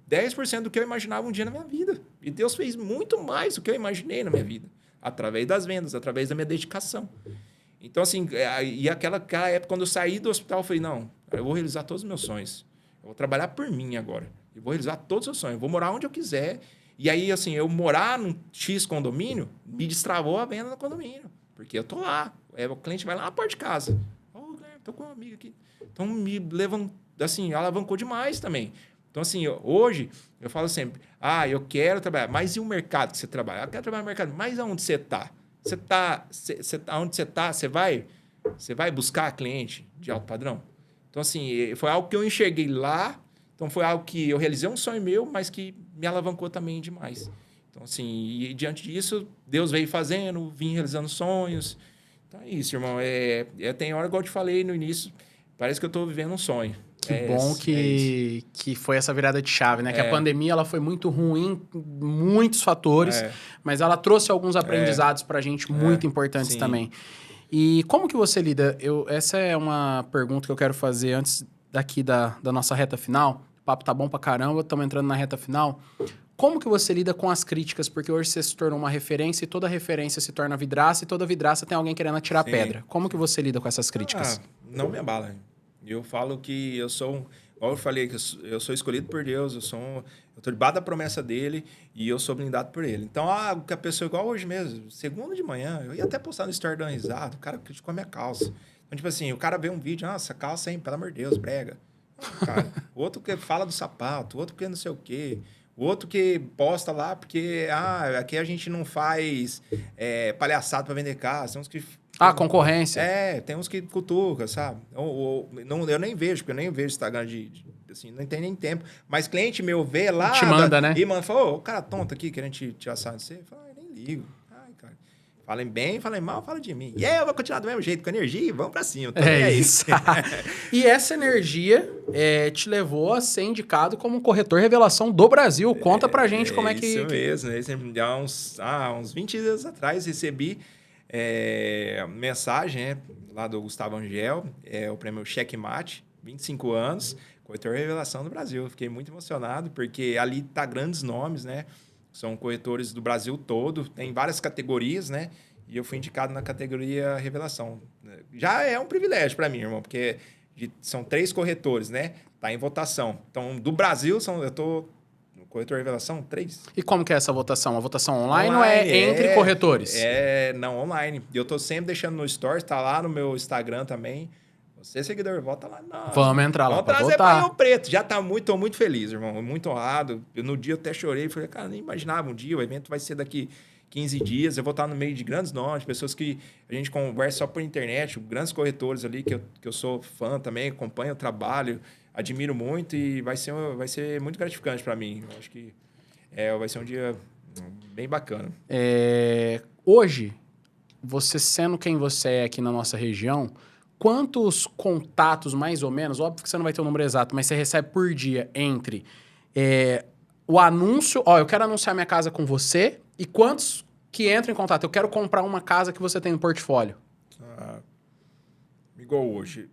10% do que eu imaginava um dia na minha vida. E Deus fez muito mais do que eu imaginei na minha vida. Através das vendas, através da minha dedicação. Então, assim, e aquela época, quando eu saí do hospital, eu falei, não, eu vou realizar todos os meus sonhos. Eu vou trabalhar por mim agora. Eu vou realizar todos os meus sonhos. Eu vou morar onde eu quiser. E aí, assim, eu morar num X condomínio, me destravou a venda no condomínio. Porque eu tô lá. O cliente vai lá na porta de casa. Tô com uma amiga aqui. Então, me levam, assim, alavancou demais também. Então, assim, hoje, eu falo sempre, eu quero trabalhar, mas e o mercado que você trabalha? Eu quero trabalhar no mercado, mas aonde você está? Onde você está, você vai buscar cliente de alto padrão? Então, assim, foi algo que eu enxerguei lá, então foi algo que eu realizei um sonho meu, mas que me alavancou também demais. Então, assim, e diante disso, Deus veio fazendo, vim realizando sonhos. Então é isso, irmão. Tem hora, igual eu te falei no início, parece que eu estou vivendo um sonho. Que bom que foi essa virada de chave, né? Que a pandemia ela foi muito ruim, muitos fatores, mas ela trouxe alguns aprendizados para a gente muito importantes também. E como que você lida? Essa é uma pergunta que eu quero fazer antes daqui da nossa reta final. O papo tá bom pra caramba, estamos entrando na reta final. Como que você lida com as críticas? Porque hoje você se tornou uma referência e toda referência se torna vidraça e toda vidraça tem alguém querendo atirar pedra. Como que você lida com essas críticas? Não me abala. Eu falo que eu sou... Igual eu falei, que eu sou escolhido por Deus, eu estou debaixo da promessa dele e eu sou blindado por ele. Então, que a pessoa, igual hoje mesmo, segunda de manhã, eu ia até postar no story dando risada, o cara criticou a minha calça. Então, tipo assim, o cara vê um vídeo, nossa, calça, hein, pelo amor de Deus, brega. Cara, outro que fala do sapato, outro que não sei o quê... O outro que posta lá porque aqui a gente não faz palhaçado para vender casa. Tem uns que... Concorrência. Tem uns que cutucam, sabe? Eu nem vejo, porque eu nem vejo Instagram assim, não tem nem tempo. Mas cliente meu vê lá... Te manda, né? E fala, o cara tonto aqui querendo te assar de você. Eu falo, nem ligo. Cara. Falem bem, falem mal, fala de mim. E eu vou continuar do mesmo jeito, com energia e vamos pra cima. É isso. E essa energia te levou a ser indicado como corretor revelação do Brasil. Conta pra gente como é que... Isso mesmo. Há uns 20 dias atrás recebi Mensagem, né? Lá do Gustavo Angel, o prêmio Checkmate, 25 anos, corretor revelação do Brasil. Fiquei muito emocionado, porque ali tá grandes nomes, né? São corretores do Brasil todo, tem várias categorias, né? E eu fui indicado na categoria revelação. Já é um privilégio para mim, irmão, porque são 3 corretores, né? Tá em votação. Então, do Brasil, eu tô no corretor revelação 3. E como que é essa votação? A votação online ou é entre corretores? Não, online. E eu tô sempre deixando no Stories, tá lá no meu Instagram também. Você, seguidor, volta lá. Não, vamos entrar lá pra trazer votar. Rio Preto. Já tá tô muito feliz, irmão. Muito honrado. No dia eu até chorei. Falei, cara, nem imaginava um dia. O evento vai ser daqui 15 dias. Eu vou estar no meio de grandes nomes, pessoas que a gente conversa só por internet, grandes corretores ali, que eu sou fã também, acompanho o trabalho, admiro muito e vai ser muito gratificante para mim. Eu acho que vai ser um dia bem bacana. Hoje, você sendo quem você é aqui na nossa região, quantos contatos, mais ou menos, óbvio que você não vai ter o número exato, mas você recebe por dia entre o anúncio, eu quero anunciar minha casa com você, e quantos que entram em contato? Eu quero comprar uma casa que você tem no portfólio. Igual hoje.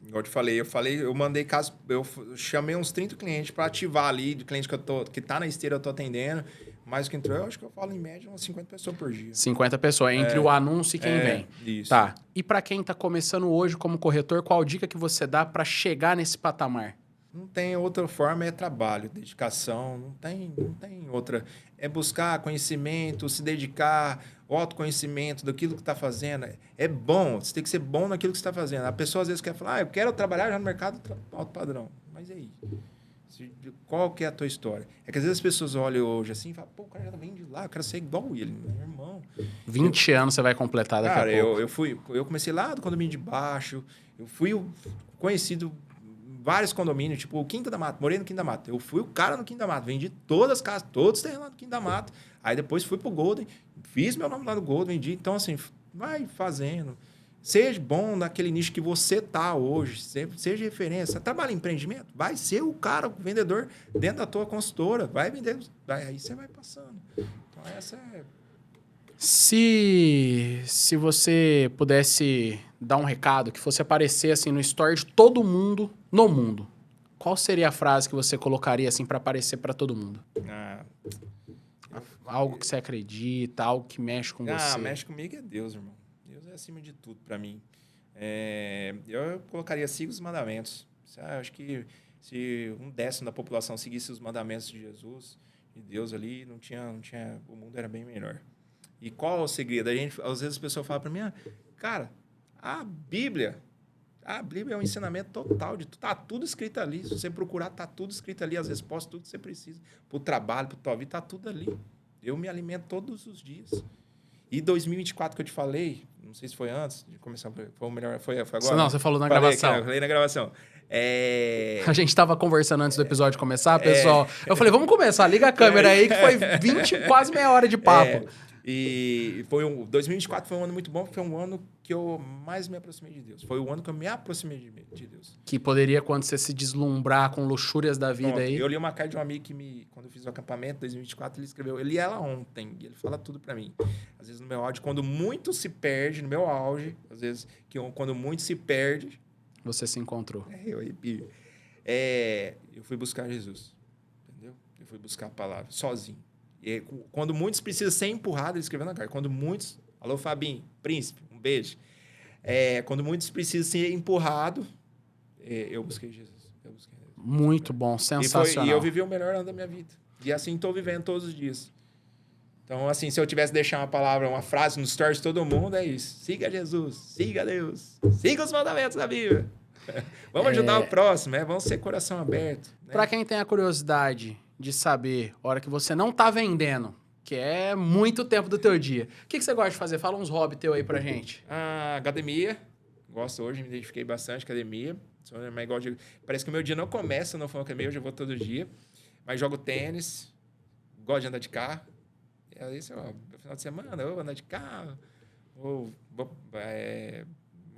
Igual eu te falei, eu mandei caso, eu chamei uns 30 clientes para ativar ali, de cliente que tá na esteira, eu tô atendendo. Mais que entrou, eu acho que eu falo em média umas 50 pessoas por dia. 50 pessoas, entre o anúncio e quem vem. Isso. Tá. E para quem tá começando hoje como corretor, qual dica que você dá para chegar nesse patamar? Não tem outra forma, é trabalho, dedicação, não tem outra. É buscar conhecimento, se dedicar, autoconhecimento daquilo que está fazendo. É bom, você tem que ser bom naquilo que você está fazendo. A pessoa às vezes quer falar, eu quero trabalhar já no mercado alto padrão. Mas e aí? Qual que é a tua história? É que às vezes as pessoas olham hoje assim e falam, pô, o cara já vem de lá, eu quero ser igual ele, meu irmão. 20 anos você vai completar daqui a pouco. Eu comecei lá do condomínio de baixo, eu fui conhecido vários condomínios, tipo o Quinta da Mata, morei no Quinta da Mata. Eu fui o cara no Quinta da Mata, vendi todas as casas, todos os terrenos lá no Quinta da Mata. Aí depois fui pro Golden, fiz meu nome lá no Golden, vendi. Então, assim, vai fazendo. Seja bom naquele nicho que você tá hoje, seja referência. Trabalha em empreendimento, vai ser o cara, o vendedor dentro da tua consultora, vai vender, aí você vai passando. Então, essa é... Se você pudesse dar um recado, que fosse aparecer assim no story de todo mundo no mundo, qual seria a frase que você colocaria assim para aparecer para todo mundo? Algo que você acredita, algo que mexe com você. Mexe comigo é Deus, irmão. Deus é acima de tudo para mim. Eu colocaria siga os mandamentos. Eu acho que se 1/10 da população seguisse os mandamentos de Jesus, de Deus ali, não tinha, o mundo era bem melhor. E qual é o segredo? Às vezes as pessoas falam para mim, cara, a Bíblia é um ensinamento total de tudo. Tá tudo escrito ali. Se você procurar, tá tudo escrito ali. As respostas, tudo que você precisa. Pro trabalho, pro tua vida, tá tudo ali. Eu me alimento todos os dias. E 2024 que eu te falei, não sei se foi antes de começar, foi o melhor, foi agora? Não, você falou na gravação. Eu falei na gravação. A gente estava conversando antes do episódio começar, pessoal. Eu falei, vamos começar, liga a câmera aí, que foi 20, quase meia hora de papo. E 2024 foi um ano muito bom, porque foi um ano que eu mais me aproximei de Deus. Foi o ano que eu me aproximei de Deus. Que poderia, quando você se deslumbrar com luxúrias da vida. Pronto, aí... Eu li uma carta de um amigo que quando eu fiz o acampamento em 2024, ele escreveu, eu li ela ontem, e ele fala tudo pra mim. Às vezes no meu áudio, quando muito se perde, no meu auge, às vezes quando muito se perde... Você se encontrou. Eu arrepio. Eu fui buscar Jesus, entendeu? Eu fui buscar a palavra, sozinho. E quando muitos precisam ser empurrados, ele escreveu na carta. Quando muitos... Alô, Fabinho, príncipe, um beijo. Quando muitos precisam ser empurrados, eu busquei Jesus. Muito bom, sensacional. E eu vivi o melhor ano da minha vida. E assim estou vivendo todos os dias. Então, assim, se eu tivesse deixar uma palavra, uma frase no stories de todo mundo, é isso. Siga Jesus, siga Deus, siga os mandamentos da Bíblia. Vamos ajudar o próximo, vamos ser coração aberto. Né? Para quem tem a curiosidade de saber, a hora que você não tá vendendo, que é muito tempo do teu dia, o que você gosta de fazer? Fala uns hobbies teu aí pra gente. Academia. Gosto hoje, me identifiquei bastante com academia. Parece que o meu dia não começa no academia, eu já vou todo dia. Mas jogo tênis, gosto de andar de carro. Isso, no final de semana, eu vou andar de carro, vou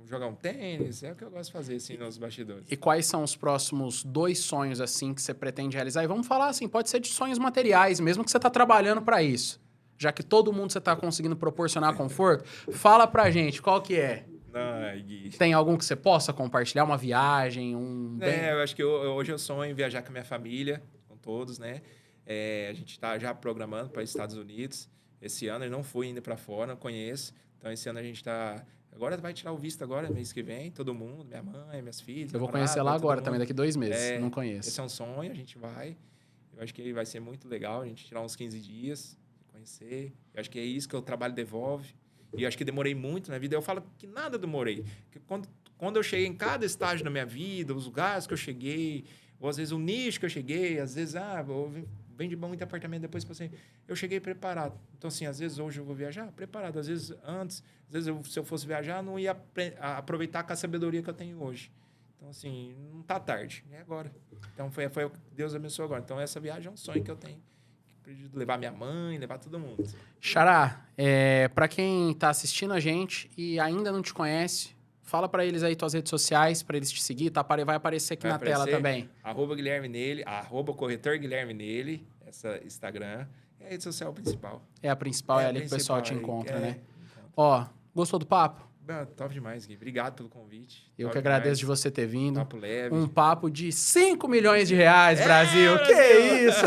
jogar um tênis, é o que eu gosto de fazer, assim, nos bastidores. E quais são os próximos 2 sonhos, assim, que você pretende realizar? E vamos falar, assim, pode ser de sonhos materiais, mesmo que você tá trabalhando para isso. Já que todo mundo você tá conseguindo proporcionar conforto, fala pra gente, qual que é? Ai, Gui. Tem algum que você possa compartilhar? Uma viagem, Eu acho que hoje eu sonho em viajar com a minha família, com todos, né? A gente está já programando para os Estados Unidos. Esse ano eu não fui ainda para fora, não conheço. Então, esse ano a gente está... Agora vai tirar o visto agora, mês que vem, todo mundo, minha mãe, minhas filhas. Eu vou conhecer lá agora, também daqui 2 meses. Não Esse conheço. é um sonho, a gente vai. Eu acho que vai ser muito legal a gente tirar uns 15 dias, conhecer. Eu acho que é isso que o trabalho devolve. E eu acho que demorei muito na vida. Eu falo que nada demorei. Que quando eu cheguei em cada estágio da minha vida, os lugares que eu cheguei, ou às vezes o nicho que eu cheguei, às vezes, eu vendi muito apartamento, depois passei. Eu cheguei preparado. Então, assim, às vezes hoje eu vou viajar preparado. Às vezes antes, às vezes se eu fosse viajar, não ia aproveitar com a sabedoria que eu tenho hoje. Então, assim, não tá tarde. É agora. Então, foi o que Deus abençoou agora. Então, essa viagem é um sonho que eu tenho. Levar minha mãe, levar todo mundo. Xará, para quem tá assistindo a gente e ainda não te conhece, fala para eles aí tuas redes sociais, para eles te seguir, vai aparecer aqui na tela também. @Guilherme Nele, @corretor Guilherme Nele, essa Instagram, é a rede social principal. É a principal, é ali que o pessoal te encontra, né? Ó, gostou do papo? Top demais, Gui. Obrigado pelo convite. Eu que agradeço de você ter vindo. Papo leve. Um papo de 5 milhões de reais, Brasil. Que isso!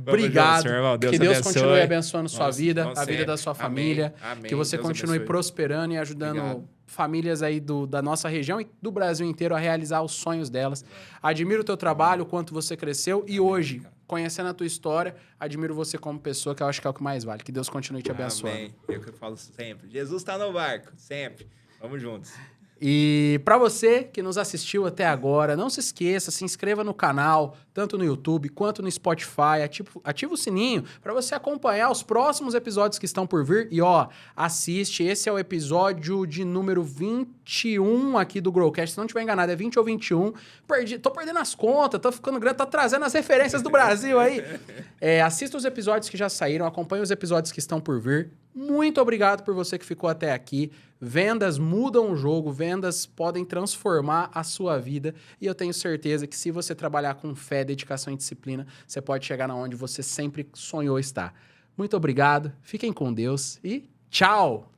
Obrigado. Senhor, que Deus continue abençoando sua vida, a vida da sua Amém. família. Amém. Que você Deus continue abençoe. prosperando e ajudando famílias aí da nossa região e do Brasil inteiro a realizar os sonhos delas. Admiro o teu trabalho, o quanto você cresceu e hoje, conhecendo a tua história, admiro você como pessoa, que eu acho que é o que mais vale. Que Deus continue te abençoando. Amém. É o que eu falo sempre. Jesus está no barco, sempre. Vamos juntos. E para você que nos assistiu até agora, não se esqueça, se inscreva no canal, tanto no YouTube quanto no Spotify, ativa o sininho para você acompanhar os próximos episódios que estão por vir. E assiste, esse é o episódio de número 21 aqui do Growcast, se não estiver enganado, é 20 ou 21. Tô perdendo as contas, tô ficando grande, tô trazendo as referências do Brasil aí. Assista os episódios que já saíram, acompanhe os episódios que estão por vir. Muito obrigado por você que ficou até aqui. Vendas mudam o jogo, vendas podem transformar a sua vida e eu tenho certeza que se você trabalhar com fé, dedicação e disciplina, você pode chegar na onde você sempre sonhou estar. Muito obrigado, fiquem com Deus e tchau!